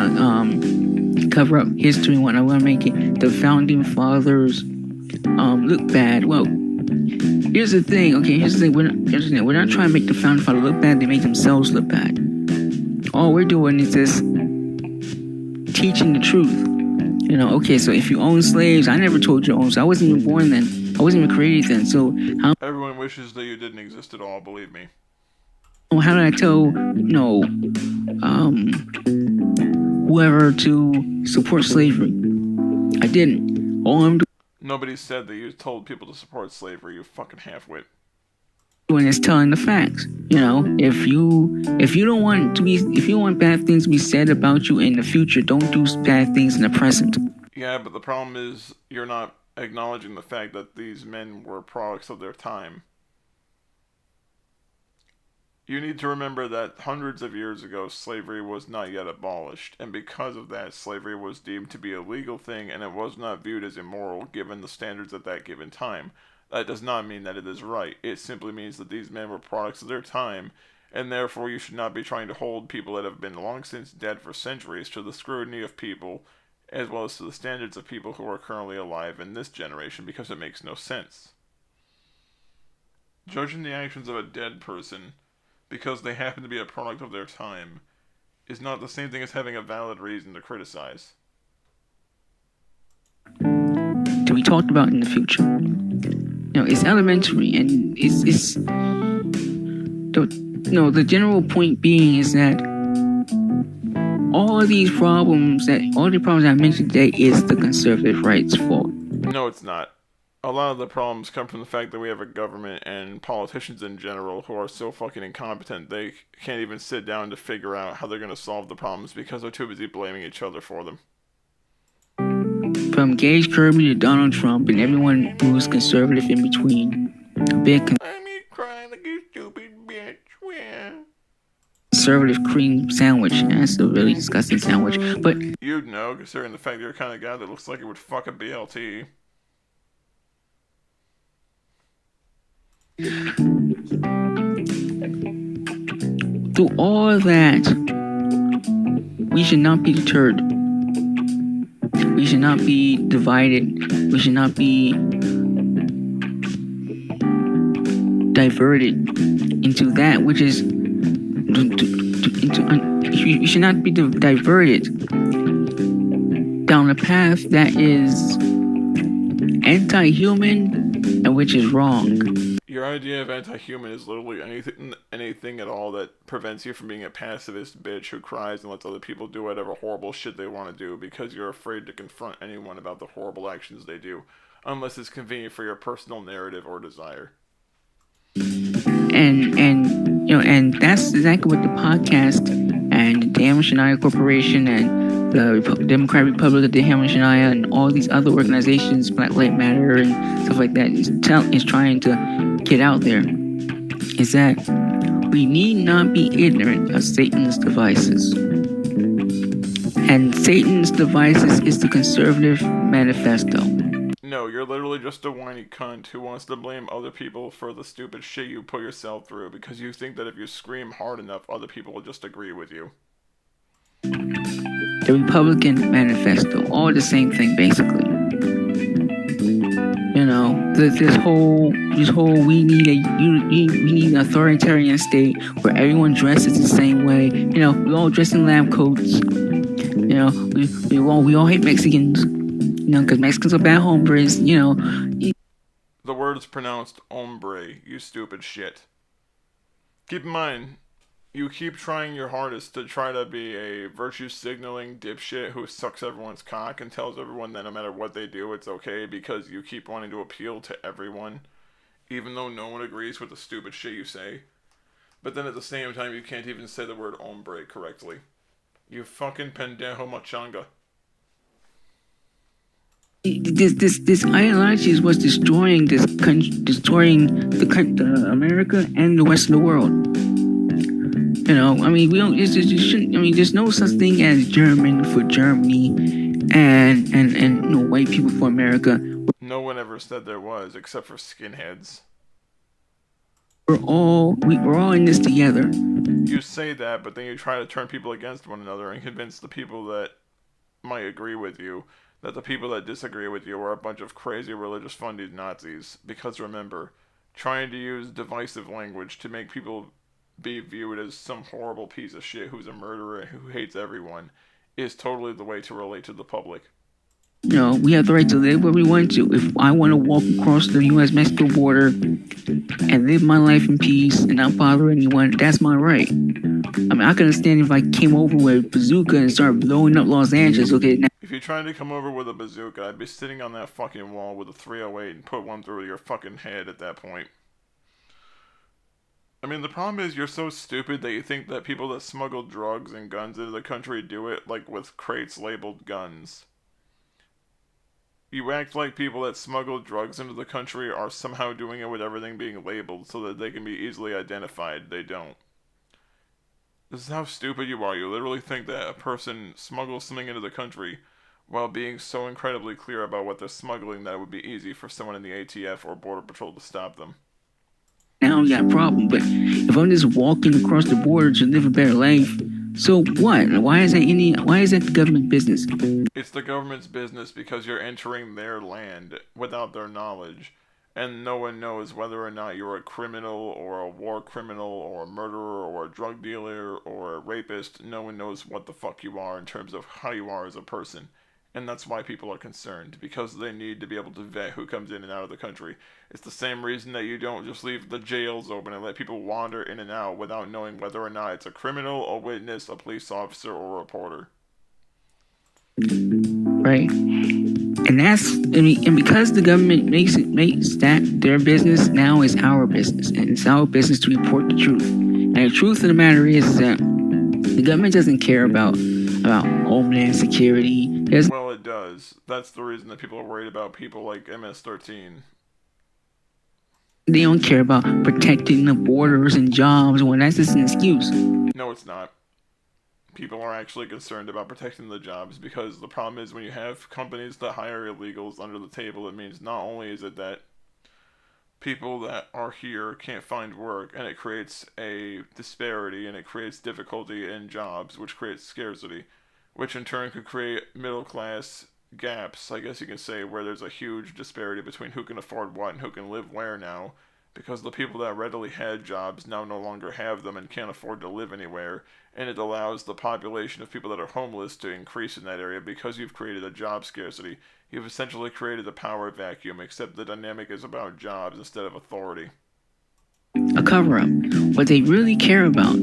to cover up history and whatnot. I want to make it the founding fathers look bad. Well, here's the thing. Okay, here's the thing. We're not trying to make the founding fathers look bad. They make themselves look bad. All we're doing is just teaching the truth. You know, okay, so if you own slaves, I never told you to own slaves. I wasn't even born then. I wasn't even created then. So how... Everyone wishes that you didn't exist at all, believe me. How did I tell, whoever to support slavery? I didn't. All I'm doing... Nobody said that you told people to support slavery, you fucking halfwit. When it's telling the facts, if you don't want bad things to be said about you in the future, don't do bad things in the present. Yeah, but the problem is you're not acknowledging the fact that these men were products of their time. You need to remember that hundreds of years ago, slavery was not yet abolished, and because of that, slavery was deemed to be a legal thing, and it was not viewed as immoral given the standards at that given time. That does not mean that it is right. It simply means that these men were products of their time, and therefore you should not be trying to hold people that have been long since dead for centuries to the scrutiny of people, as well as to the standards of people who are currently alive in this generation, because it makes no sense. Judging the actions of a dead person because they happen to be a product of their time is not the same thing as having a valid reason to criticize. To be talked about in the future. It's elementary, and it's the general point being is that all the problems I mentioned today is the conservative right's fault. No, it's not. A lot of the problems come from the fact that we have a government and politicians in general who are so fucking incompetent they can't even sit down to figure out how they're going to solve the problems because they're too busy blaming each other for them. From Gage Kirby to Donald Trump and everyone who's conservative in between. I mean, crying like a stupid bitch. Yeah. Conservative cream sandwich. That's a really disgusting sandwich. But you'd know, considering the fact you're the kind of guy that looks like it would fuck a BLT. Through all that, we should not be deterred. We should not be divided. We should not be diverted into that which is. You should not be diverted down a path that is anti-human and which is wrong. Your idea of anti-human is literally anything at all that prevents you from being a pacifist bitch who cries and lets other people do whatever horrible shit they want to do because you're afraid to confront anyone about the horrible actions they do, unless it's convenient for your personal narrative or desire. And that's exactly what the podcast and the Damn Shania Corporation and the Democratic Republic of the Damn Shania and all these other organizations, Black Lives Matter and stuff like that, is trying to get out there, is that we need not be ignorant of Satan's devices. And Satan's devices is the conservative manifesto. No, you're literally just a whiny cunt who wants to blame other people for the stupid shit you put yourself through because you think that if you scream hard enough, other people will just agree with you. The Republican manifesto, all the same thing basically. This whole we need an authoritarian state where everyone dresses the same way. We all dress in lab coats. We all hate Mexicans. Because Mexicans are bad hombres. The word is pronounced hombre, you stupid shit. Keep in mind, you keep trying your hardest to try to be a virtue signaling dipshit who sucks everyone's cock and tells everyone that no matter what they do, it's okay because you keep wanting to appeal to everyone, even though no one agrees with the stupid shit you say. But then at the same time, you can't even say the word hombre correctly. You fucking pendejo machanga. This ideology is what's destroying America and the rest of the world. We don't. There's no such thing as German for Germany, and white people for America. No one ever said there was, except for skinheads. We're all in this together. You say that, but then you try to turn people against one another and convince the people that might agree with you that the people that disagree with you are a bunch of crazy religious funded Nazis. Because remember, trying to use divisive language to make people be viewed as some horrible piece of shit who's a murderer and who hates everyone is totally the way to relate to the public. We have the right to live where we want to. If I want to walk across the U.S.-Mexico border and live my life in peace and not bother anyone, that's my right. I mean, I can understand if I came over with a bazooka and started blowing up Los Angeles. Okay, now If you're trying to come over with a bazooka, I'd be sitting on that fucking wall with a 308 and put one through your fucking head at that point. I mean, the problem is you're so stupid that you think that people that smuggle drugs and guns into the country do it, like, with crates labeled guns. You act like people that smuggle drugs into the country are somehow doing it with everything being labeled so that they can be easily identified. They don't. This is how stupid you are. You literally think that a person smuggles something into the country while being so incredibly clear about what they're smuggling that it would be easy for someone in the ATF or Border Patrol to stop them. we got a problem. But if I'm just walking across the border to live a better life, so what? Why is that the government business? It's the government's business because you're entering their land without their knowledge, and no one knows whether or not you're a criminal or a war criminal or a murderer or a drug dealer or a rapist. No one knows what the fuck you are in terms of how you are as a person. And that's why people are concerned, because they need to be able to vet who comes in and out of the country. It's the same reason that you don't just leave the jails open and let people wander in and out without knowing whether or not it's a criminal, a witness, a police officer, or a reporter. Right. And and because the government makes that their business, now is our business. And it's our business to report the truth. And the truth of the matter is that the government doesn't care about homeland security. Well, it does. That's the reason that people are worried about people like MS-13. They don't care about protecting the borders and jobs. Well, that's just an excuse. No, it's not. People are actually concerned about protecting the jobs because the problem is when you have companies that hire illegals under the table, it means not only is it that people that are here can't find work, and it creates a disparity and it creates difficulty in jobs, which creates scarcity, which in turn could create middle class gaps, I guess you can say, where there's a huge disparity between who can afford what and who can live where now, because the people that readily had jobs now no longer have them and can't afford to live anywhere, and it allows the population of people that are homeless to increase in that area. Because you've created a job scarcity, you've essentially created a power vacuum, except the dynamic is about jobs instead of authority. A cover-up. What they really care about,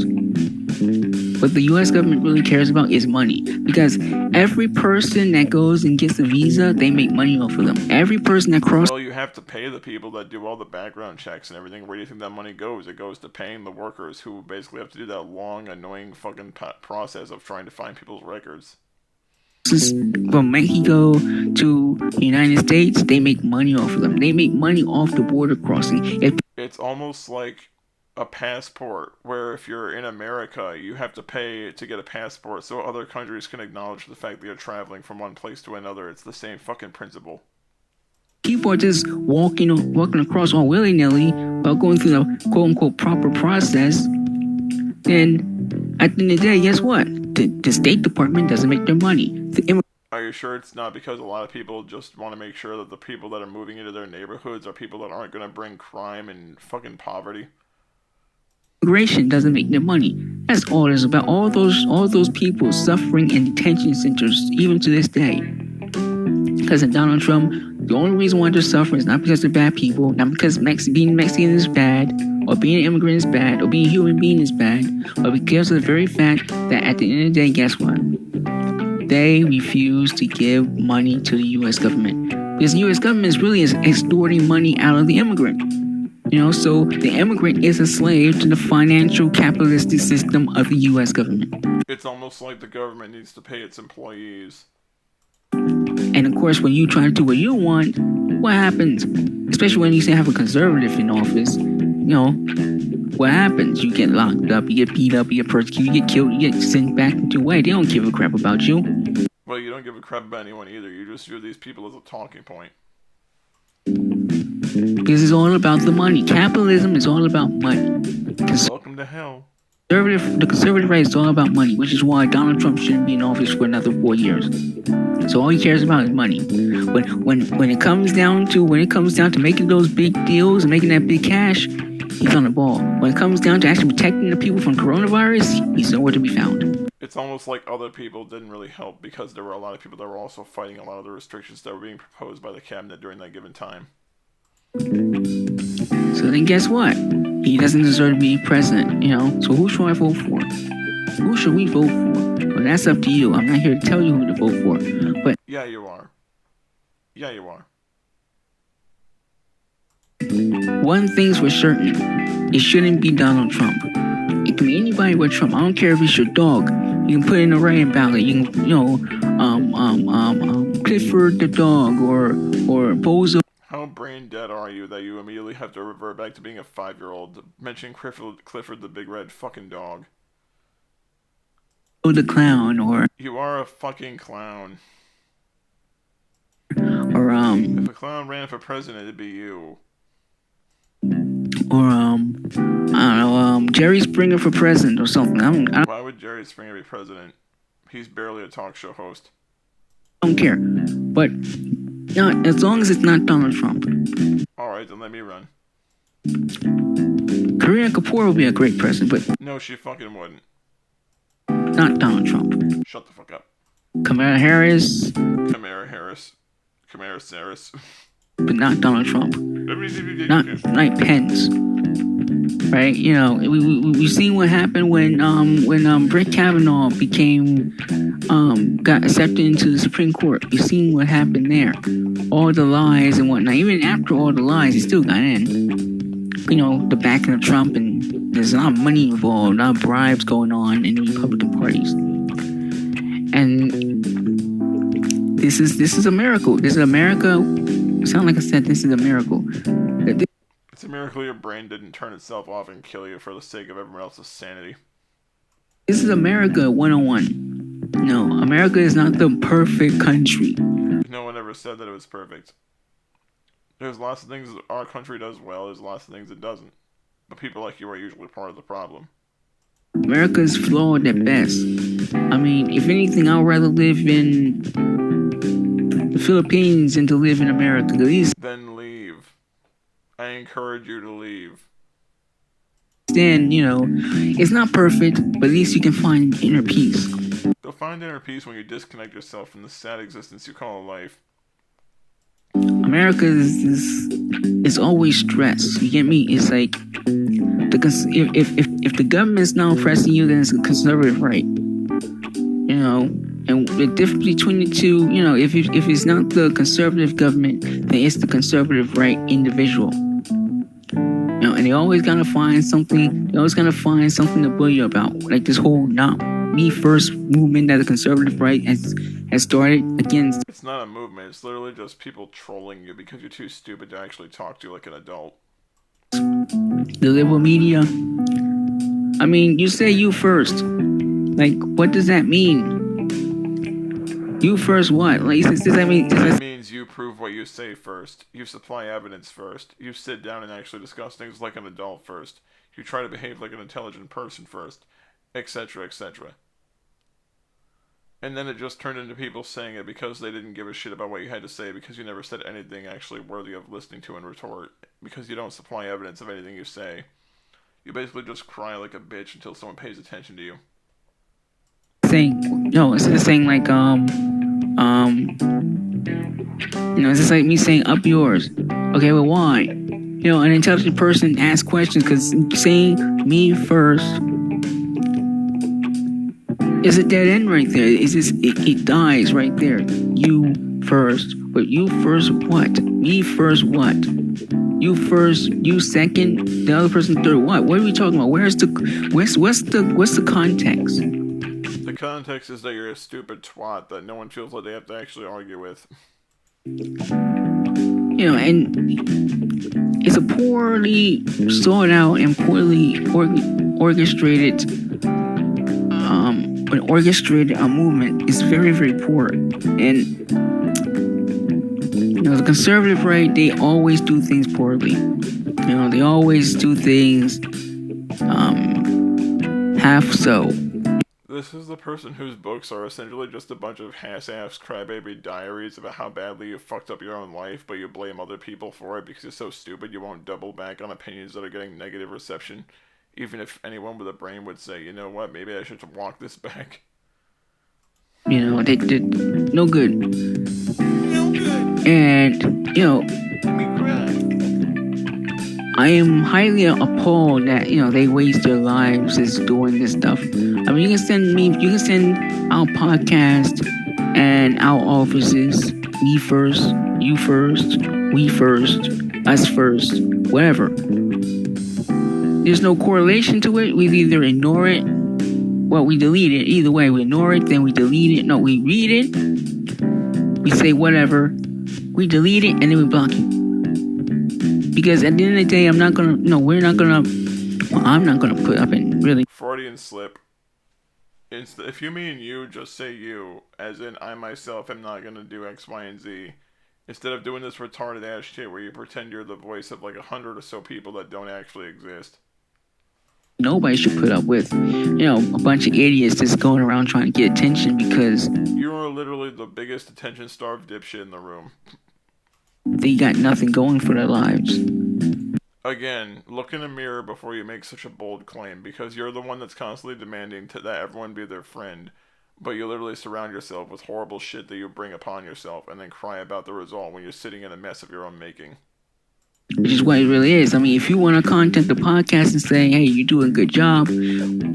what the U.S. government really cares about, is money. Because every person that goes and gets a visa, they make money off of them. Every person that crosses... Well, you have to pay the people that do all the background checks and everything. Where do you think that money goes? It goes to paying the workers who basically have to do that long, annoying fucking process of trying to find people's records. From Mexico to the United States, they make money off of them. They make money off the border crossing. It's almost like a passport, where if you're in America, you have to pay to get a passport so other countries can acknowledge the fact that you're traveling from one place to another. It's the same fucking principle. People are just walking across all willy-nilly without going through the quote-unquote proper process. Then, at the end of the day, guess what? The State Department doesn't make their money. Are you sure it's not because a lot of people just want to make sure that the people that are moving into their neighborhoods are people that aren't going to bring crime and fucking poverty? Immigration doesn't make their money. That's all it's about. All those people suffering in detention centers, even to this day. Because of Donald Trump, the only reason why they're suffering is not because they're bad people, not because being Mexican is bad, or being an immigrant is bad, or being a human being is bad, but because of the very fact that at the end of the day, guess what? They refuse to give money to the U.S. government. Because the U.S. government is really extorting money out of the immigrant. So the immigrant is a slave to the financial capitalistic system of the U.S. government. It's almost like the government needs to pay its employees. And of course, when you try to do what you want, what happens? Especially when you say have a conservative in office, what happens? You get locked up, you get beat up, you get persecuted, you get killed, you get sent back into away. They don't give a crap about you. Well, you don't give a crap about anyone either. You just use these people as a talking point. Because it's all about the money. Capitalism is all about money. Welcome to hell. The conservative right is all about money, which is why Donald Trump shouldn't be in office for another 4 years. So all he cares about is money. When it comes down to making those big deals and making that big cash, he's on the ball. When it comes down to actually protecting the people from coronavirus, he's nowhere to be found. It's almost like other people didn't really help because there were a lot of people that were also fighting a lot of the restrictions that were being proposed by the cabinet during that given time. So then guess what? He doesn't deserve to be president, So who should I vote for? Who should we vote for? Well, that's up to you. I'm not here to tell you who to vote for. But yeah, you are. Yeah, you are. One thing's for certain, it shouldn't be Donald Trump. It can be anybody but Trump. I don't care if it's your dog. You can put it in a write-in ballot. You can, Clifford the dog or Bozo. How brain dead are you that you immediately have to revert back to being a 5-year-old, mentioning Clifford the big red fucking dog? The clown, or you are a fucking clown. Or if a clown ran for president, it'd be you. Or I don't know, Jerry Springer for president or something. Why would Jerry Springer be president? He's barely a talk show host. I don't care, but as long as it's not Donald Trump. All right, then let me run. Kareem Kapoor would be a great president, but no, she fucking wouldn't. Not Donald Trump. Shut the fuck up. Kamala Harris. Kamala Harris. But not Donald Trump. Not Pence. Right? You know, we've seen what happened when Brett Kavanaugh got accepted into the Supreme Court. We've seen what happened there. All the lies and whatnot. Even after all the lies, he still got in. You know, the backing of Trump, and there's a lot of money involved, a lot of bribes going on in the Republican parties. And this is a miracle. This is a miracle. Sound like I said, this is a miracle. It's a miracle your brain didn't turn itself off and kill you for the sake of everyone else's sanity. This is America 101. No, America is not the perfect country. No one ever said that it was perfect. There's lots of things our country does well, there's lots of things it doesn't. But people like you are usually part of the problem. America is flawed at best. I mean, if anything, I'd rather live in the Philippines than to live in America. Then leave. I encourage you to leave. Then, you know, it's not perfect, but at least you can find inner peace. You'll find inner peace when you disconnect yourself from the sad existence you call life. America is always stress. You get me? It's like if the government's not oppressing you, then it's a conservative right. You know, and the difference between the two, you know, if it's not the conservative government, then it's the conservative right individual. You know, and they always gotta find something. They always gotta find something to bully you about, like this whole "not me first" movement that the conservative right has started against. It's not a movement. It's literally just people trolling you because you're too stupid to actually talk to like an adult. The liberal media. I mean, you say you first. Like, what does that mean? You first what? Like, does that mean? It means you prove what you say first. You supply evidence first. You sit down and actually discuss things like an adult first. You try to behave like an intelligent person first, etc., etc. And then it just turned into people saying it because they didn't give a shit about what you had to say, because you never said anything actually worthy of listening to and retort, because you don't supply evidence of anything you say. You basically just cry like a bitch until someone pays attention to you. Instead of saying like it's just like me saying up yours. Okay, well, why? You know, an intelligent person asks questions, because saying me first is a dead end right there. It's just it dies right there. You first, but you first what? Me first what? You first, you second, the other person third. What? What are we talking about? What's the context? The context is that you're a stupid twat that no one feels like they have to actually argue with. You know, and it's a poorly thought out and poorly orchestrated movement. It's very, very poor. And you know, the conservative right, they always do things poorly. You know, they always do things half so. This is the person whose books are essentially just a bunch of ass crybaby diaries about how badly you fucked up your own life, but you blame other people for it because you're so stupid you won't double back on opinions that are getting negative reception, even if anyone with a brain would say, you know what, maybe I should walk this back. You know, they did no good. And, you know, I am highly appalled that they waste their lives just doing this stuff. I mean, you can send our podcast and our offices, me first, you first, we first, us first, whatever. There's no correlation to it. We either ignore it, well, we delete it. Either way, we ignore it, then we delete it. No, we read it, we say whatever, we delete it, and then we block it. Because at the end of the day, I'm not gonna put up in really. Freudian slip. If you mean you, just say you, as in I myself am not gonna do X, Y, and Z. Instead of doing this retarded ass shit where you pretend you're the voice of like 100 or so people that don't actually exist. Nobody should put up with, a bunch of idiots just going around trying to get attention because you are literally the biggest attention-starved dipshit in the room. They got nothing going for their lives. Again, look in the mirror before you make such a bold claim, because you're the one that's constantly demanding that everyone be their friend, but you literally surround yourself with horrible shit that you bring upon yourself and then cry about the result when you're sitting in a mess of your own making. Which is what it really is. I mean, if you want to contact the podcast and say, "Hey, you're doing a good job,"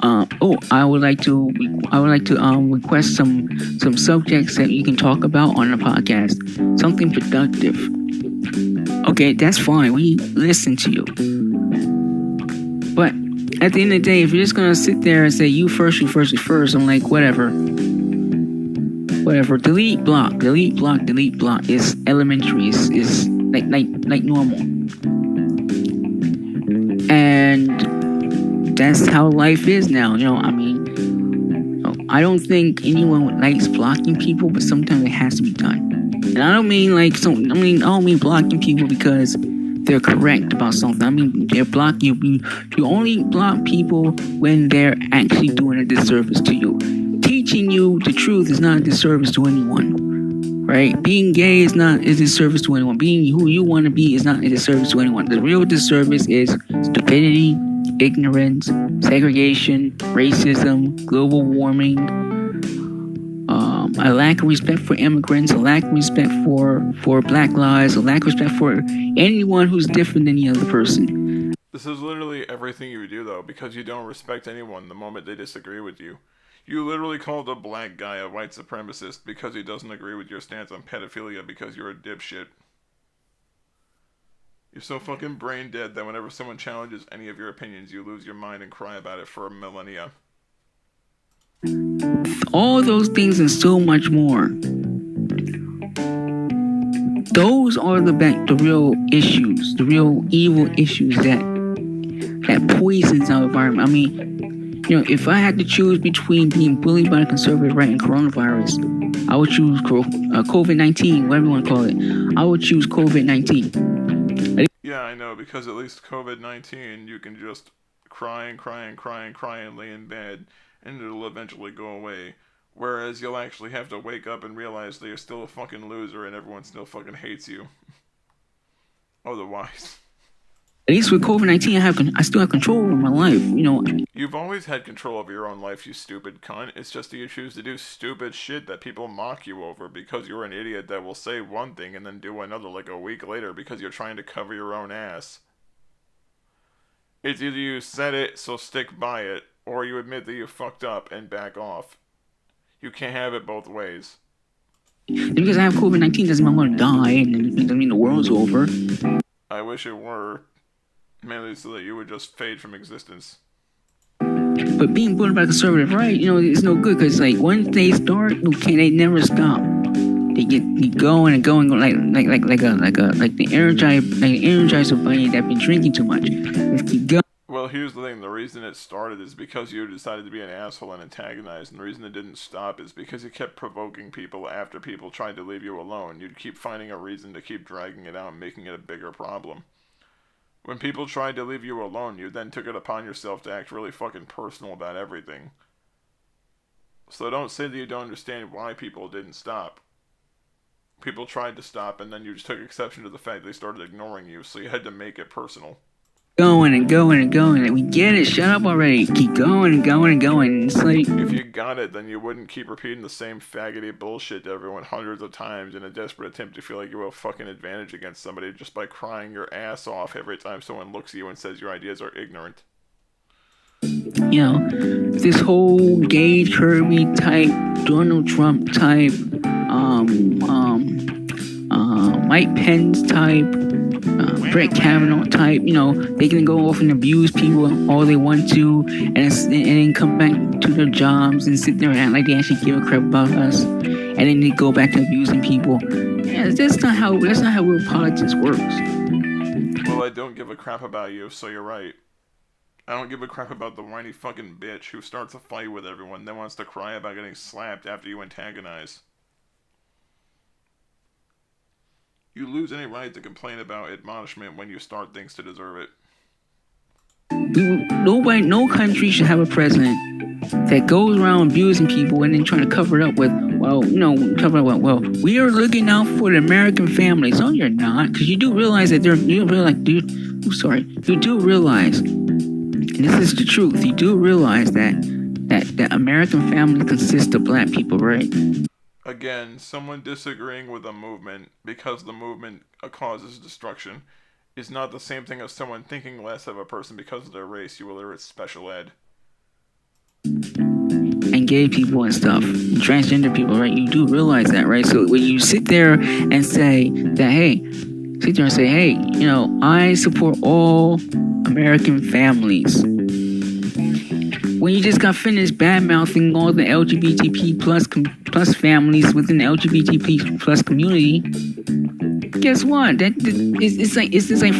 I would like to request some subjects that you can talk about on the podcast, something productive. Okay, that's fine. We listen to you. But at the end of the day, if you're just gonna sit there and say you first, I'm like, whatever. Delete, block. It's elementary. It's like normal. And that's how life is now. I mean, I don't think anyone likes blocking people, but sometimes it has to be done. And I don't mean I don't mean blocking people because they're correct about something. I mean, they're blocking you. You only block people when they're actually doing a disservice to you. Teaching you the truth is not a disservice to anyone. Right? Being gay is not a disservice to anyone. Being who you want to be is not a disservice to anyone. The real disservice is stupidity, ignorance, segregation, racism, global warming, a lack of respect for immigrants, a lack of respect for black lives, a lack of respect for anyone who's different than the other person. This is literally everything you do, though, because you don't respect anyone the moment they disagree with you. You literally called a black guy a white supremacist because he doesn't agree with your stance on pedophilia because you're a dipshit. You're so fucking brain dead that whenever someone challenges any of your opinions, you lose your mind and cry about it for millennia. All those things and so much more. Those are the real issues, the real evil issues that poisons our environment. I mean, if I had to choose between being bullied by the conservative right and coronavirus, I would choose COVID-19, whatever you want to call it. I would choose COVID-19. Yeah, I know, because at least COVID-19, you can just cry and lay in bed, and it'll eventually go away. Whereas you'll actually have to wake up and realize that you're still a fucking loser and everyone still fucking hates you. Otherwise. At least with COVID-19, I still have control over my life, You've always had control over your own life, you stupid cunt. It's just that you choose to do stupid shit that people mock you over because you're an idiot that will say one thing and then do another like a week later because you're trying to cover your own ass. It's either you said it, so stick by it, or you admit that you fucked up and back off. You can't have it both ways. Because I have COVID-19 doesn't mean I'm gonna die, and it doesn't mean the world's over. I wish it were. Mainly so that you would just fade from existence. But being bullied by conservative right, it's no good because once they start, they never stop. They get going and going like the Energizer bunny that been drinking too much. Just keep going. Well, here's the thing. The reason it started is because you decided to be an asshole and antagonize, and the reason it didn't stop is because you kept provoking people after people tried to leave you alone. You'd keep finding a reason to keep dragging it out and making it a bigger problem. When people tried to leave you alone, you then took it upon yourself to act really fucking personal about everything. So don't say that you don't understand why people didn't stop. People tried to stop, and then you just took exception to the fact they started ignoring you, so you had to make it personal. going and going and going. Like, we get it. Shut up already. Keep going and going and going. It's like, if you got it, then you wouldn't keep repeating the same faggoty bullshit to everyone hundreds of times in a desperate attempt to feel like you have a fucking advantage against somebody just by crying your ass off every time someone looks at you and says your ideas are ignorant. This whole gay Kirby type, Donald Trump type, Mike Pence type, Brett Kavanaugh type, they can go off and abuse people all they want to, and then come back to their jobs and sit there and act like they actually give a crap about us, and then they go back to abusing people. Yeah, that's not how real politics works. Well, I don't give a crap about you, so you're right. I don't give a crap about the whiny fucking bitch who starts a fight with everyone, then wants to cry about getting slapped after you antagonize. You lose any right to complain about admonishment when you start things to deserve it. No country should have a president that goes around abusing people and then trying to cover it up with, we are looking out for the American families. No, you're not, because you do realize that you do realize, and this is the truth, you do realize that American family consists of black people, right? Again, someone disagreeing with a movement because the movement causes destruction is not the same thing as someone thinking less of a person because of their race, you illiterate special ed. And gay people and stuff, transgender people, right? You do realize that, right? So when you sit there and say that, hey, I support all American families. When you just got finished bad-mouthing all the LGBTQ plus families within the LGBTQ plus community, guess what? It's like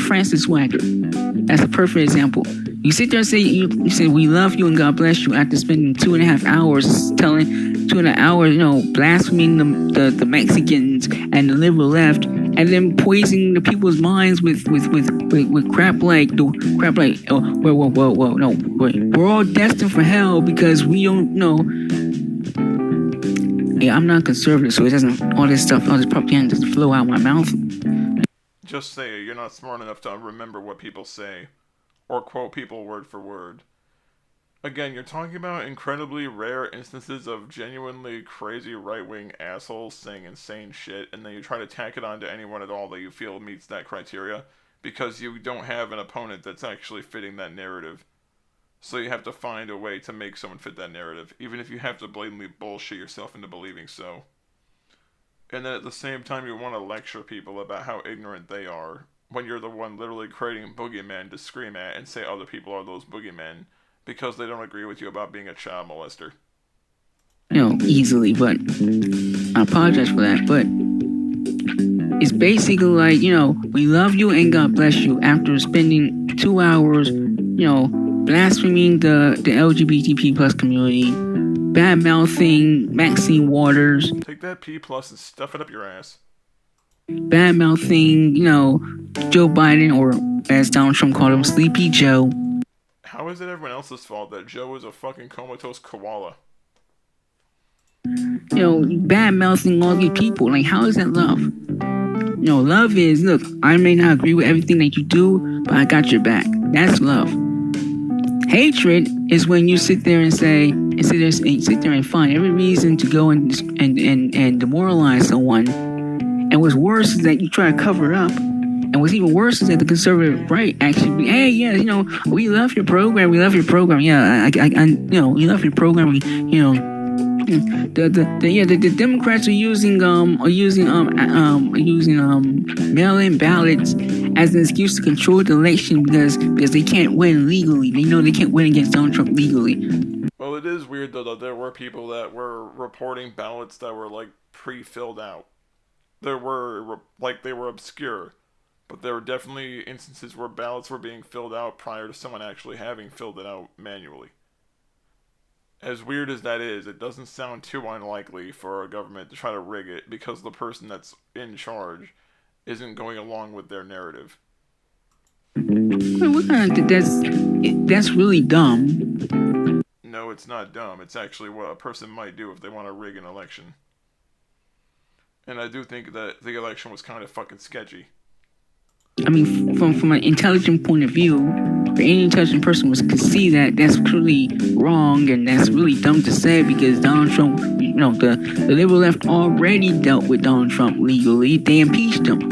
Francis Swagger. That's a perfect example. You sit there and say you say we love you and God bless you after spending 2.5 hours blaspheming the Mexicans and the liberal left, and then poisoning the people's minds with crap like no, we're all destined for hell because we don't know. Yeah, I'm not conservative, so all this propaganda doesn't flow out my mouth. Just say you're not smart enough to remember what people say, or quote people word for word. Again, you're talking about incredibly rare instances of genuinely crazy right-wing assholes saying insane shit, and then you try to tack it onto anyone at all that you feel meets that criteria, because you don't have an opponent that's actually fitting that narrative. So you have to find a way to make someone fit that narrative, even if you have to blatantly bullshit yourself into believing so. And then at the same time you want to lecture people about how ignorant they are, when you're the one literally creating boogeymen to scream at and say other people are those boogeymen, because they don't agree with you about being a child molester. Easily, but I apologize for that, but it's basically like, we love you and God bless you after spending 2 hours, blaspheming the LGBTQ plus community, bad-mouthing Maxine Waters. Take that P plus and stuff it up your ass. Bad-mouthing, Joe Biden, or as Donald Trump called him, Sleepy Joe. How is it everyone else's fault that Joe is a fucking comatose koala? Bad-mouthing all these people. Like, how is that love? Love is, look, I may not agree with everything that you do, but I got your back. That's love. Hatred is when you sit there and find every reason to go and demoralize someone. And what's worse is that you try to cover it up. And what's even worse is that the conservative right actually, hey, yeah, we love your program. Yeah, we love your program. The Democrats are using mail-in ballots as an excuse to control the election because they can't win legally. They know they can't win against Donald Trump legally. Well, it is weird though that there were people that were reporting ballots that were like pre-filled out. They were obscure, but there were definitely instances where ballots were being filled out prior to someone actually having filled it out manually. As weird as that is, it doesn't sound too unlikely for a government to try to rig it because the person that's in charge isn't going along with their narrative. That's really dumb. No, it's not dumb. It's actually what a person might do if they want to rig an election. And I do think that the election was kind of fucking sketchy. I mean, from an intelligent point of view, any intelligent person could see that that's clearly wrong and that's really dumb to say because Donald Trump, the liberal left already dealt with Donald Trump legally. They impeached him.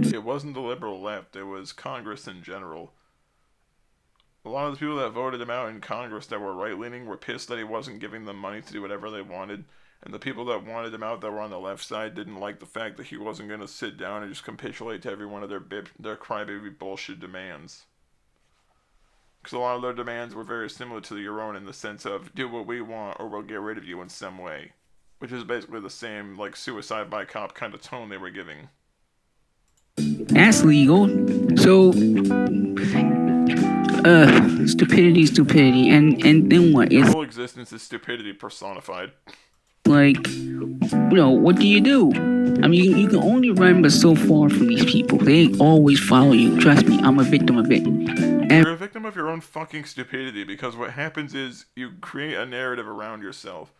It wasn't the liberal left, it was Congress in general. A lot of the people that voted him out in Congress that were right-leaning were pissed that he wasn't giving them money to do whatever they wanted. And the people that wanted him out that were on the left side didn't like the fact that he wasn't going to sit down and just capitulate to every one of their crybaby bullshit demands. Because a lot of their demands were very similar to your own in the sense of do what we want or we'll get rid of you in some way. Which is basically the same, like, suicide by cop kind of tone they were giving. That's legal. So, stupidity, and then what? Your whole existence is stupidity personified. Like, what do you do? I mean, you can only run but so far from these people. They always follow you. Trust me, I'm a victim of it. You're a victim of your own fucking stupidity because what happens is you create a narrative around yourself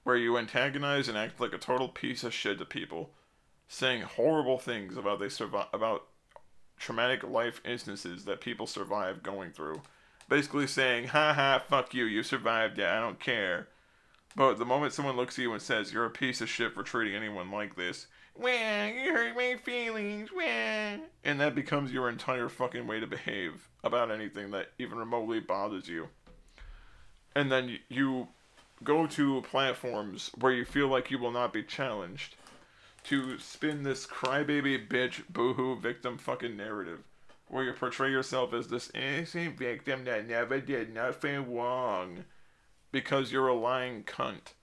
where you antagonize and act like a total piece of shit to people, saying horrible things about traumatic life instances that people survive going through. Basically saying, haha, fuck you, you survived it, I don't care. But the moment someone looks at you and says, you're a piece of shit for treating anyone like this, well, you hurt my feelings, well, and that becomes your entire fucking way to behave about anything that even remotely bothers you. And then you go to platforms where you feel like you will not be challenged to spin this crybaby bitch boohoo victim fucking narrative where you portray yourself as this innocent victim that never did nothing wrong because you're a lying cunt.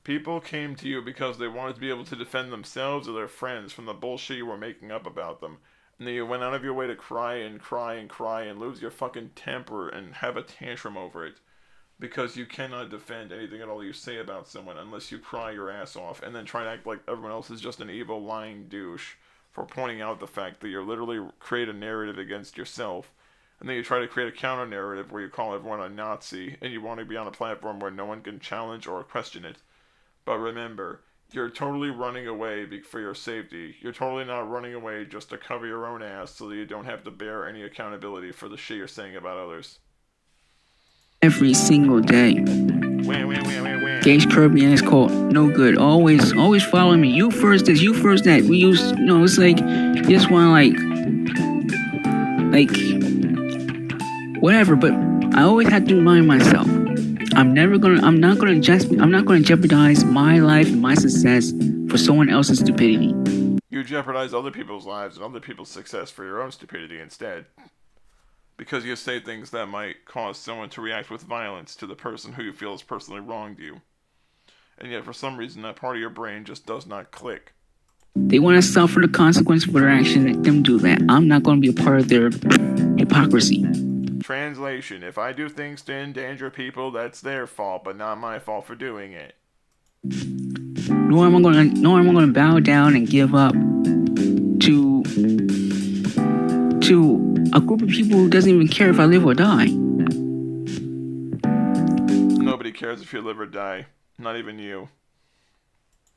People came to you because they wanted to be able to defend themselves or their friends from the bullshit you were making up about them. And then you went out of your way to cry and cry and cry and lose your fucking temper and have a tantrum over it. Because you cannot defend anything at all you say about someone unless you cry your ass off and then try to act like everyone else is just an evil lying douche for pointing out the fact that you literally create a narrative against yourself. And then you try to create a counter narrative where you call everyone a Nazi and you want to be on a platform where no one can challenge or question it. But remember, you're totally running away for your safety. You're totally not running away just to cover your own ass so that you don't have to bear any accountability for the shit you're saying about others. Every single day. Gage Kirby and his cult, no good. Always follow me. You first this, you first that. We use, it's like, just want whatever. But I always have to remind myself, I'm not gonna jeopardize my life and my success for someone else's stupidity. You jeopardize other people's lives and other people's success for your own stupidity instead. Because you say things that might cause someone to react with violence to the person who you feel has personally wronged you. And yet, for some reason, that part of your brain just does not click. They want to suffer the consequence for their action. Let them do that. I'm not going to be a part of their hypocrisy. Translation: if I do things to endanger people, that's their fault, but not my fault for doing it. Nor am I going to bow down and give up to a group of people who doesn't even care if I live or die. Nobody cares if you live or die. Not even you.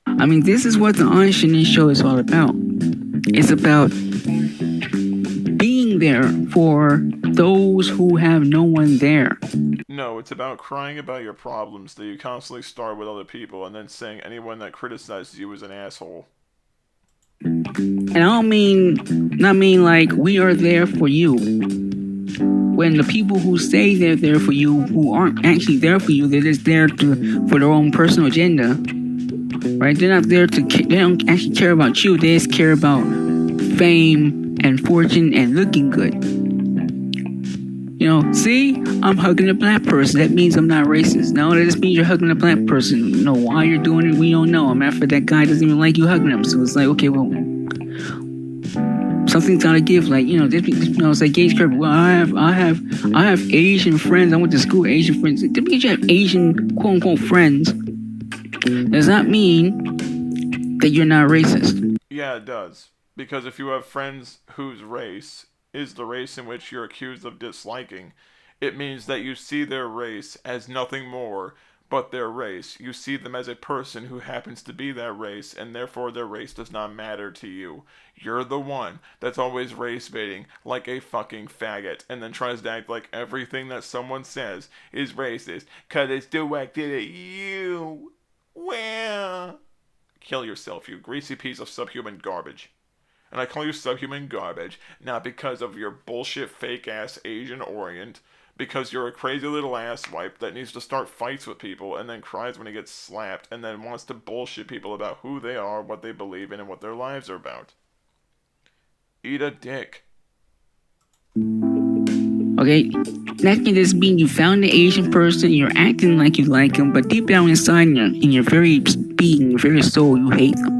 I mean, this is what the Einstein Show is all about. It's about being there for those who have no one there. No, it's about crying about your problems that you constantly start with other people and then saying anyone that criticizes you is an asshole. And I don't mean like we are there for you. When the people who say they're there for you, who aren't actually there for you, they're just there for their own personal agenda, right? They're not there they don't actually care about you. They just care about fame and fortune and looking good. See, I'm hugging a black person. That means I'm not racist. No, that just means you're hugging a black person. Why you're doing it, we don't know. I'm after that guy doesn't even like you hugging him. So it's like, okay, well, something's gotta give. Like, it's like Gage Kirby. Well, I have Asian friends. I went to school with Asian friends. Just because you have Asian quote unquote friends does not mean that you're not racist. Yeah, it does. Because if you have friends whose race is the race in which you're accused of disliking, it means that you see their race as nothing more but their race. You see them as a person who happens to be that race, and therefore their race does not matter to you. You're the one that's always race baiting like a fucking faggot, and then tries to act like everything that someone says is racist, cause it's directed at you. Well, kill yourself, you greasy piece of subhuman garbage. And I call you subhuman garbage, not because of your bullshit fake ass Asian Orient, because you're a crazy little asswipe that needs to start fights with people and then cries when he gets slapped and then wants to bullshit people about who they are, what they believe in, and what their lives are about. Eat a dick. Okay, that can just mean you found an Asian person, you're acting like you like them, but deep down inside, in your very being, your very soul, you hate them.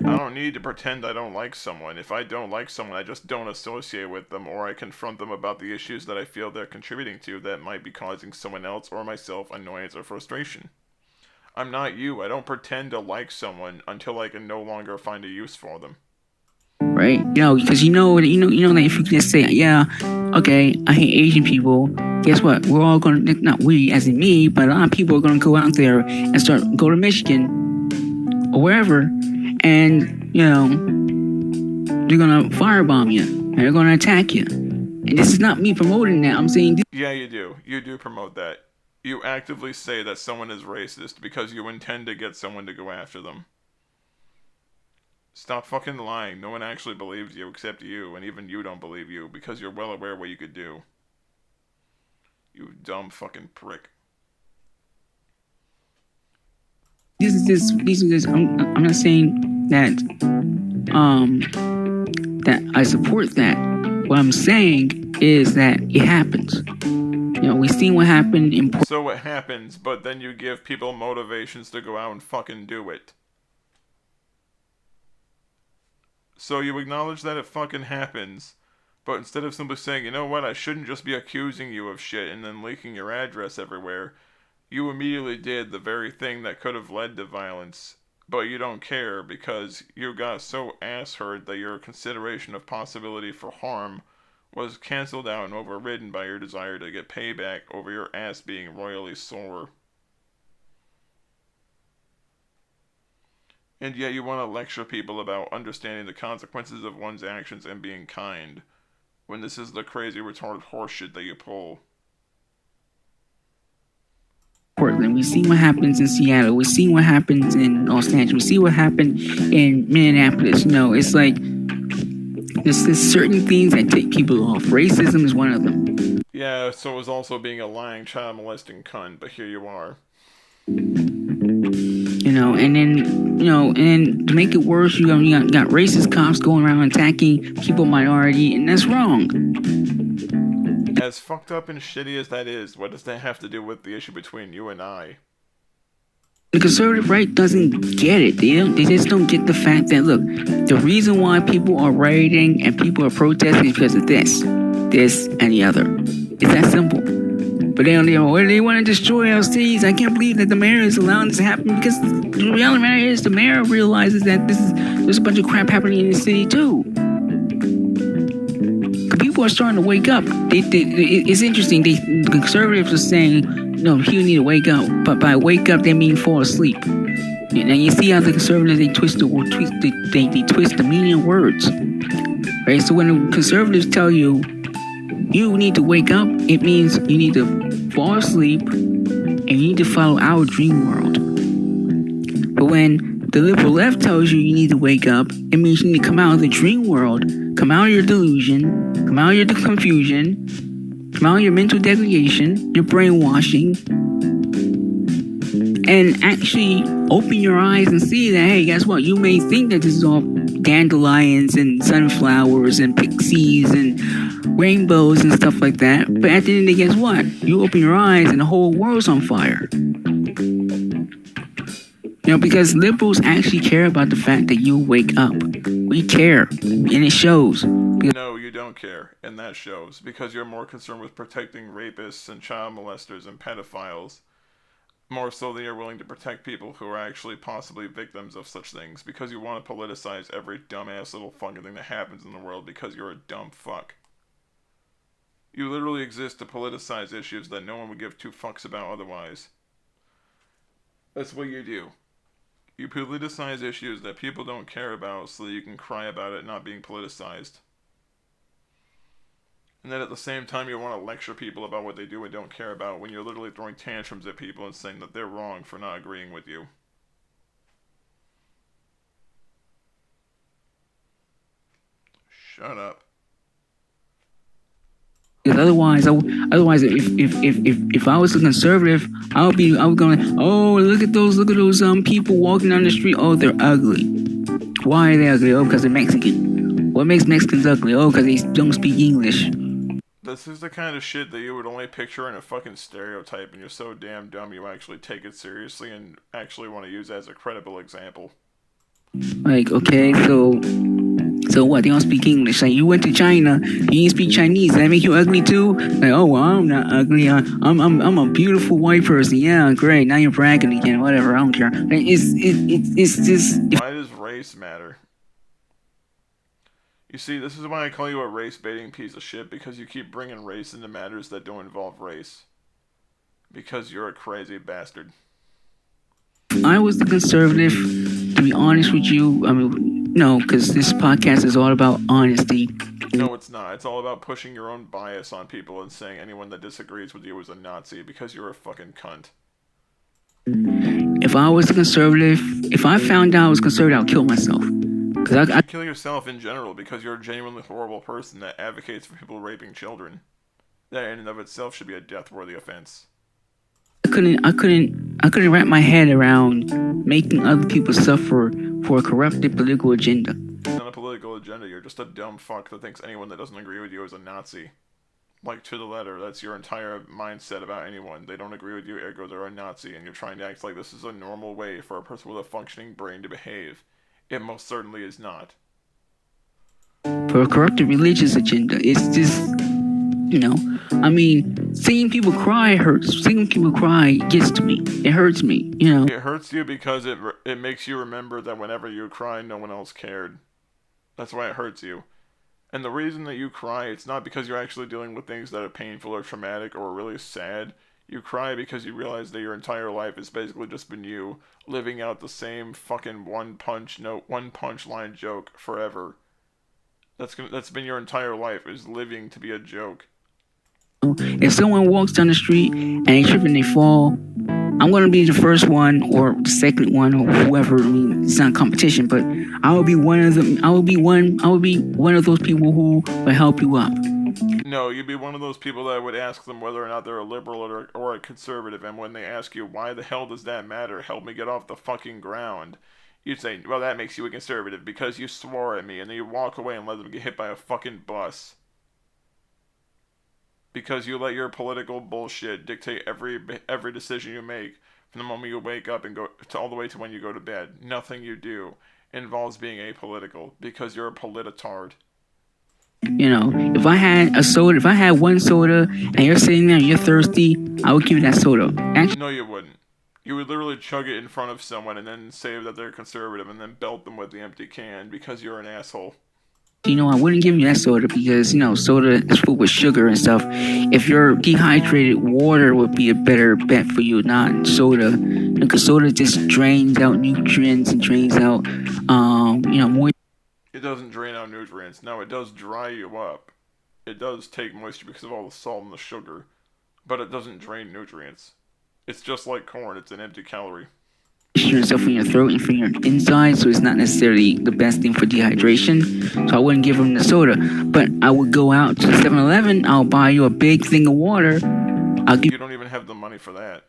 I don't need to pretend I don't like someone. If I don't like someone, I just don't associate with them, or I confront them about the issues that I feel they're contributing to that might be causing someone else or myself annoyance or frustration. I'm not you. I don't pretend to like someone until I can no longer find a use for them. Right? Because you know that if you just say, yeah, okay, I hate Asian people, guess what? We're all going to, not we as in me, but a lot of people are going to go out there and go to Michigan or wherever, and, they're going to firebomb you, and they're going to attack you. And this is not me promoting that. I'm saying... Yeah, you do. You do promote that. You actively say that someone is racist because you intend to get someone to go after them. Stop fucking lying. No one actually believes you except you, and even you don't believe you because you're well aware what you could do. You dumb fucking prick. This is just. I'm not saying that that I support that. What I'm saying is that it happens. We've seen what happened in. So it happens, but then you give people motivations to go out and fucking do it. So you acknowledge that it fucking happens, but instead of simply saying, you know what, I shouldn't just be accusing you of shit and then leaking your address everywhere, you immediately did the very thing that could have led to violence, but you don't care because you got so ass-hurt that your consideration of possibility for harm was cancelled out and overridden by your desire to get payback over your ass being royally sore. And yet you want to lecture people about understanding the consequences of one's actions and being kind, when this is the crazy retarded horseshit that you pull. Portland. We've seen what happens in Seattle. We've seen what happens in Los Angeles. We see what happened in Minneapolis. It's like there's certain things that take people off. Racism is one of them. Yeah, so it was also being a lying, child molesting cunt, but here you are. And then to make it worse, you got racist cops going around attacking people minority, and that's wrong. As fucked up and shitty as that is, what does that have to do with the issue between you and I? The conservative right doesn't get it. They just don't get the fact that, look, the reason why people are rioting and people are protesting is because of this, and the other. It's that simple. But they want to destroy our cities. I can't believe that the mayor is allowing this to happen, because the reality of the matter is the mayor realizes that there's a bunch of crap happening in the city too. People are starting to wake up. It's interesting. The conservatives are saying, no, you need to wake up. But by wake up, they mean fall asleep. Now you see how the conservatives, they twist the meaning of words. Right? So when the conservatives tell you, you need to wake up, it means you need to fall asleep and you need to follow our dream world. But when the liberal left tells you need to wake up, it means you need to come out of the dream world, come out of your delusion, come out of your confusion, come out of your mental degradation, your brainwashing, and actually open your eyes and see that, hey, guess what? You may think that this is all dandelions and sunflowers and pixies and rainbows and stuff like that, but at the end of the day, guess what? You open your eyes and the whole world's on fire. Because liberals actually care about the fact that you wake up. We care, and it shows. No, you don't care, and that shows, because you're more concerned with protecting rapists and child molesters and pedophiles, more so than you're willing to protect people who are actually possibly victims of such things, because you want to politicize every dumbass little fucking thing that happens in the world because you're a dumb fuck. You literally exist to politicize issues that no one would give two fucks about otherwise. That's what you do. You politicize issues that people don't care about so that you can cry about it not being politicized. And then at the same time, you want to lecture people about what they do and don't care about when you're literally throwing tantrums at people and saying that they're wrong for not agreeing with you. Shut up. Because otherwise, if I was a conservative, I would going, oh, look at those people walking down the street. Oh, they're ugly. Why are they ugly? Oh, because they're Mexican. What makes Mexicans ugly? Oh, because they don't speak English. This is the kind of shit that you would only picture in a fucking stereotype, and you're so damn dumb you actually take it seriously and actually want to use it as a credible example. Like, okay, so what? They don't speak English. Like, you went to China, you didn't speak Chinese. Does that make you ugly too? Like, oh, well, I'm not ugly. I'm a beautiful white person. Yeah, great. Now you're bragging again. Whatever. I don't care. It's just. Why does race matter? You see, this is why I call you a race-baiting piece of shit, because you keep bringing race into matters that don't involve race. Because you're a crazy bastard. I was the conservative, to be honest with you. I mean, no, because this podcast is all about honesty. No, it's not. It's all about pushing your own bias on people and saying anyone that disagrees with you is a Nazi because you're a fucking cunt. If I was a conservative, if I found out I was conservative, I'll kill myself. Because I kill yourself in general because you're a genuinely horrible person that advocates for people raping children. That in and of itself should be a death-worthy offense. I couldn't wrap my head around making other people suffer for a corrupted political agenda. It's not a political agenda. You're just a dumb fuck that thinks anyone that doesn't agree with you is a Nazi. Like, to the letter, that's your entire mindset about anyone. They don't agree with you, ergo they're a Nazi, and you're trying to act like this is a normal way for a person with a functioning brain to behave. It most certainly is not. For a corrupted religious agenda. It's just, I mean, seeing people cry hurts. Seeing people cry gets to me. It hurts me, It hurts you because it makes you remember that whenever you cry, no one else cared. That's why it hurts you. And the reason that you cry, it's not because you're actually dealing with things that are painful or traumatic or really sad. You cry because you realize that your entire life has basically just been you living out the same fucking one punch line joke forever. That's been your entire life, is living to be a joke. If someone walks down the street and they trip and they fall, I'm gonna be the first one or the second one or whoever. I mean, it's not a competition, but I will be one of them. I will be one of those people who will help you up. No, you'd be one of those people that would ask them whether or not they're a liberal or a conservative, and when they ask you, why the hell does that matter? Help me get off the fucking ground. You'd say, well, that makes you a conservative because you swore at me, and then you walk away and let them get hit by a fucking bus. Because you let your political bullshit dictate every decision you make from the moment you wake up and go to all the way to when you go to bed. Nothing you do involves being apolitical because you're a polititard. If I had one soda and you're sitting there and you're thirsty, I would give you that soda. Actually, no, you wouldn't. You would literally chug it in front of someone and then say that they're conservative and then belt them with the empty can because you're an asshole. I wouldn't give you that soda because, soda is full with sugar and stuff. If you're dehydrated, water would be a better bet for you, not soda. Because soda just drains out nutrients and drains out, moisture. It doesn't drain out nutrients. No, it does dry you up. It does take moisture because of all the salt and the sugar. But it doesn't drain nutrients. It's just like corn. It's an empty calorie. Yourself in your throat and from your inside, so it's not necessarily the best thing for dehydration. So I wouldn't give them the soda, but I would go out to 7-Eleven. I'll buy you a big thing of water. You don't even have the money for that.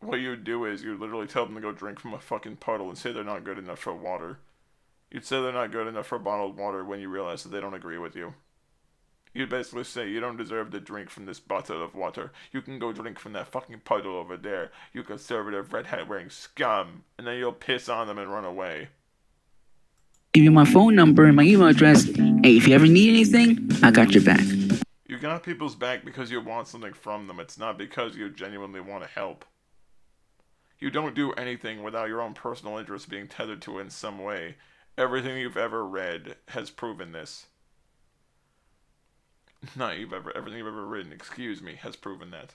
What you would do is you would literally tell them to go drink from a fucking puddle and say they're not good enough for water. You'd say they're not good enough for bottled water when you realize that they don't agree with you. You'd basically say, you don't deserve to drink from this bottle of water. You can go drink from that fucking puddle over there, you conservative red hat wearing scum. And then you'll piss on them and run away. Give you my phone number and my email address. Hey, if you ever need anything, I got your back. You got people's back because you want something from them. It's not because you genuinely want to help. You don't do anything without your own personal interest being tethered to it in some way. Everything you've ever read has proven this. Everything you've ever written, has proven that.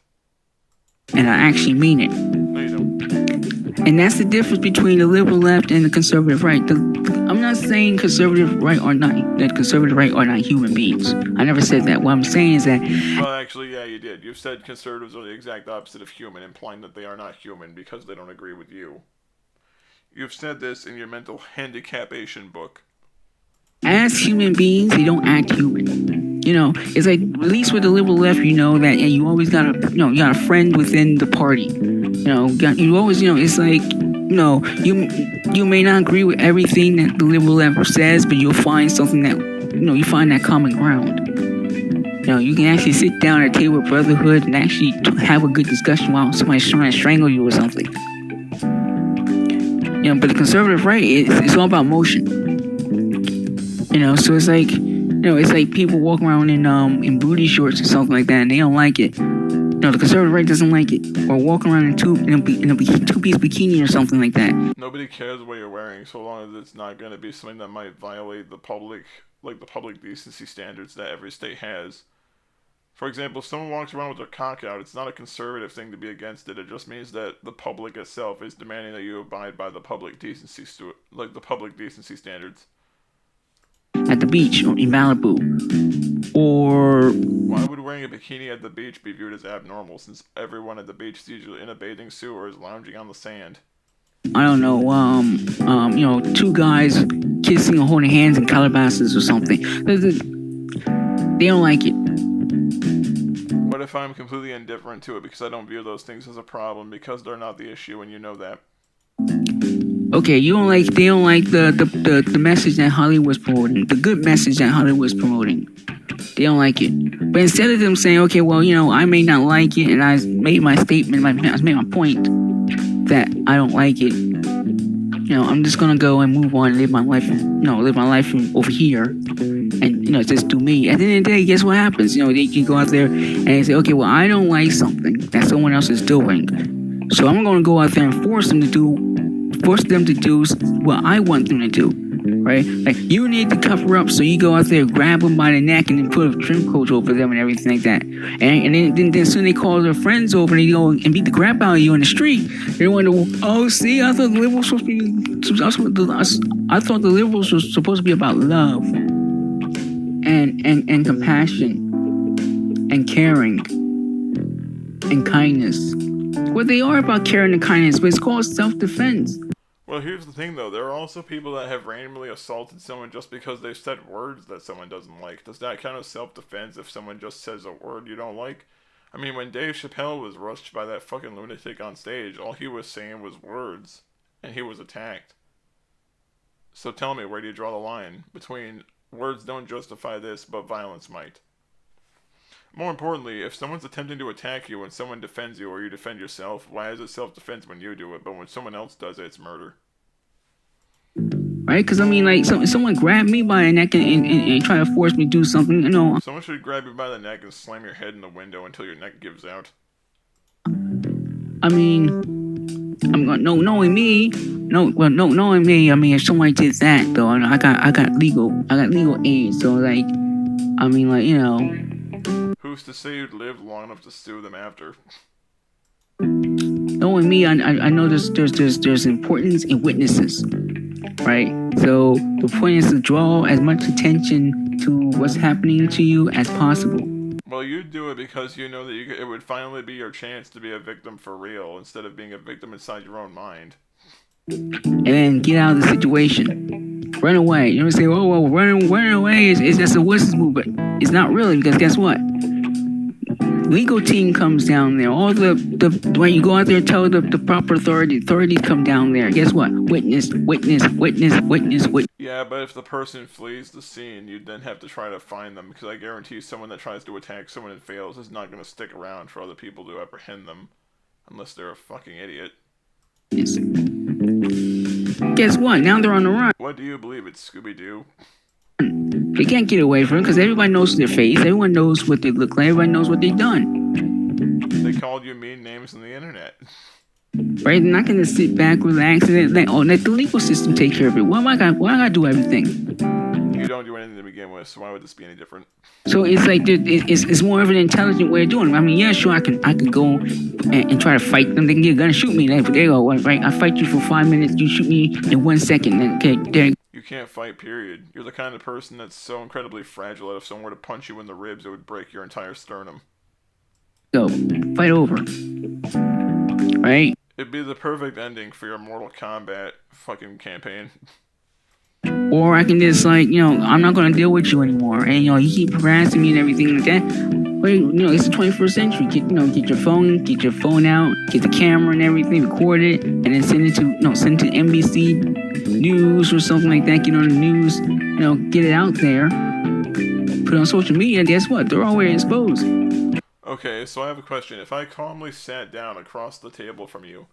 And I actually mean it. No, you don't. And that's the difference between the liberal left and the conservative right. I'm not saying conservative right are not that conservative right are not human beings. I never said that. What I'm saying is that. Well, actually, yeah, you did. You've said conservatives are the exact opposite of human, implying that they are not human because they don't agree with you. You've said this in your mental handicapation book. As human beings, they don't act human. You know, it's like, at least with the liberal left, you know that you always got you got a friend within the party. You always, it's like, you may not agree with everything that the liberal left says, but you'll find something that, you find that common ground. You can actually sit down at a table of brotherhood and actually have a good discussion while somebody's trying to strangle you or something. But the conservative right, it's all about motion. So it's like, it's like people walk around in booty shorts or something like that, and they don't like it. The conservative right doesn't like it. Or walk around in a two-piece bikini or something like that. Nobody cares what you're wearing, so long as it's not going to be something that might violate the public decency standards that every state has. For example, if someone walks around with their cock out, it's not a conservative thing to be against it. It just means that the public itself is demanding that you abide by the public decency standards. At the beach in Malibu, or why would wearing a bikini at the beach be viewed as abnormal, since everyone at the beach is usually in a bathing suit or is lounging on the sand? I don't know, two guys kissing or holding hands in Calabasas or something. They don't like it. What if I'm completely indifferent to it because I don't view those things as a problem because they're not the issue and you know that? Okay, they don't like the message that Hollywood's promoting, the good message that Hollywood's promoting. They don't like it. But instead of them saying, okay, well, I may not like it, and I made my statement, I made my point that I don't like it. I'm just gonna go and move on and live my life over here, and just do me. At the end of the day, guess what happens? They can go out there and they say, okay, well, I don't like something that someone else is doing, so I'm gonna go out there and force them to do what I want them to do, right? Like, you need to cover up, so you go out there, grab them by the neck, and then put a trim coat over them and everything like that. And then soon they call their friends over and they go and beat the crap out of you on the street. They wonder, oh, see, I thought the liberals were supposed to be about love and compassion and caring and kindness. Well, they are about caring and kindness, but it's called self-defense. Well, here's the thing, though. There are also people that have randomly assaulted someone just because they've said words that someone doesn't like. Does that count as self-defense if someone just says a word you don't like? I mean, when Dave Chappelle was rushed by that fucking lunatic on stage, all he was saying was words, and he was attacked. So tell me, where do you draw the line between words don't justify this, but violence might? More importantly, if someone's attempting to attack you and someone defends you or you defend yourself, why is it self-defense when you do it, but when someone else does it, it's murder? Right? Because, someone grabbed me by the neck and try to force me to do something, Someone should grab you by the neck and slam your head in the window until your neck gives out. Knowing me, if somebody did that, though, I got legal aid, so, Who's to say you'd live long enough to sue them after? Knowing me, I know there's importance in witnesses, right? So the point is to draw as much attention to what's happening to you as possible. Well, you do it because you know that it would finally be your chance to be a victim for real instead of being a victim inside your own mind. And then get out of the situation. Run away. You know what I'm saying? Oh, well, running away is just a wuss's move, but it's not really, because guess what? Legal team comes down there. All the when you go out there and tell the proper authorities come down there. Guess what? Witness. Yeah, but if the person flees the scene, you'd then have to try to find them, because I guarantee someone that tries to attack someone and fails is not going to stick around for other people to apprehend them, unless they're a fucking idiot. Yes. Guess what? Now they're on the run. What do you believe? It's Scooby-Doo? They can't get away from it because everybody knows their face. Everyone knows what they look like. Everybody knows what they've done. They called you mean names on the internet. Right? They're not going to sit back, relax, and let the legal system take care of it. Why I got to do everything? You don't do anything to begin with, so why would this be any different? So it's like it's more of an intelligent way of doing it. I mean, yeah, sure, I could go and try to fight them. They can get a gun and shoot me. Like, there you go, right? I fight you for 5 minutes. You shoot me in 1 second. And, okay, there. You can't fight, period. You're the kind of person that's so incredibly fragile that if someone were to punch you in the ribs, it would break your entire sternum. Go. Fight over. Right? It'd be the perfect ending for your Mortal Kombat fucking campaign. Or I can just, like, I'm not going to deal with you anymore. And, you keep harassing me and everything like that. But, it's the 21st century. Get your phone out, get the camera and everything, record it, and then send it to NBC News or something like that. Get on the news, get it out there. Put it on social media, guess what? They're already exposed. Okay, so I have a question. If I calmly sat down across the table from you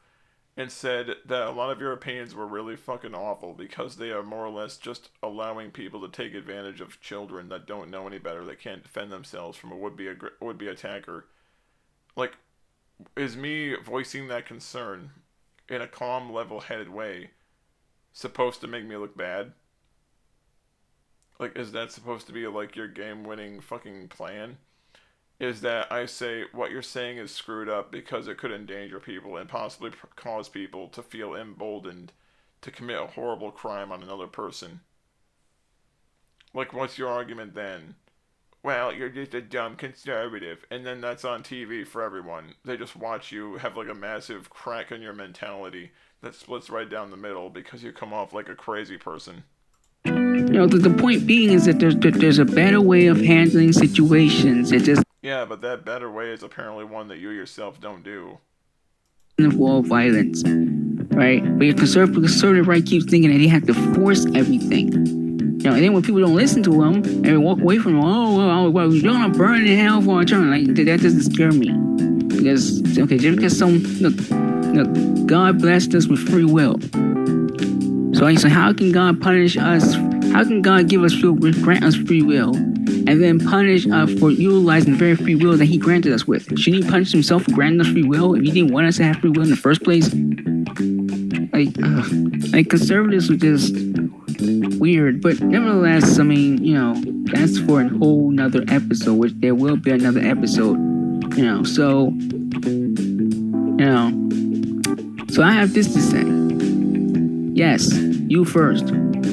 and said that a lot of your opinions were really fucking awful because they are more or less just allowing people to take advantage of children that don't know any better, that can't defend themselves from a would-be attacker, like, is me voicing that concern in a calm, level-headed way supposed to make me look bad? Like, is that supposed to be, like, your game-winning fucking plan? Is that I say what you're saying is screwed up because it could endanger people and possibly cause people to feel emboldened to commit a horrible crime on another person? Like, what's your argument then? Well, you're just a dumb conservative, and then that's on TV for everyone. They just watch you have, like, a massive crack in your mentality that splits right down the middle because you come off like a crazy person. The point being is that there's a better way of handling situations. It just... Yeah, but that better way is apparently one that you yourself don't do. Wall violence, right? But your conservative right keeps thinking that they have to force everything. And then when people don't listen to them and they walk away from them, well, you're gonna burn in hell for eternity. Like, that doesn't scare me, because just because look, God blessed us with free will. So how can God punish us? How can God grant us free will, and then punish us for utilizing the very free will that He granted us with? Shouldn't He punish Himself for granting us free will if He didn't want us to have free will in the first place? Like conservatives are just weird, but nevertheless, I mean, that's for a whole nother episode, which there will be another episode, so I have this to say. Yes, you first.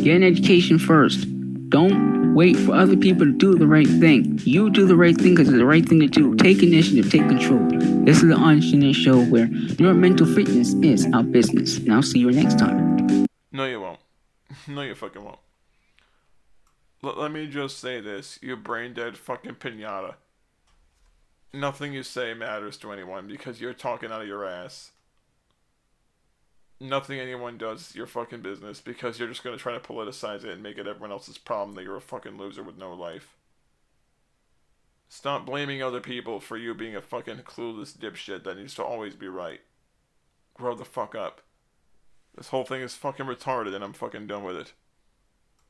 Get an education first. Don't wait for other people to do the right thing. You do the right thing because it's the right thing to do. Take initiative, take control. This is the Unshined Show where your mental fitness is our business. And I'll see you next time. No, you won't. No, you fucking won't. Let me just say this, you brain-dead fucking pinata. Nothing you say matters to anyone because you're talking out of your ass. Nothing anyone does is your fucking business because you're just going to try to politicize it and make it everyone else's problem that you're a fucking loser with no life. Stop blaming other people for you being a fucking clueless dipshit that needs to always be right. Grow the fuck up. This whole thing is fucking retarded and I'm fucking done with it.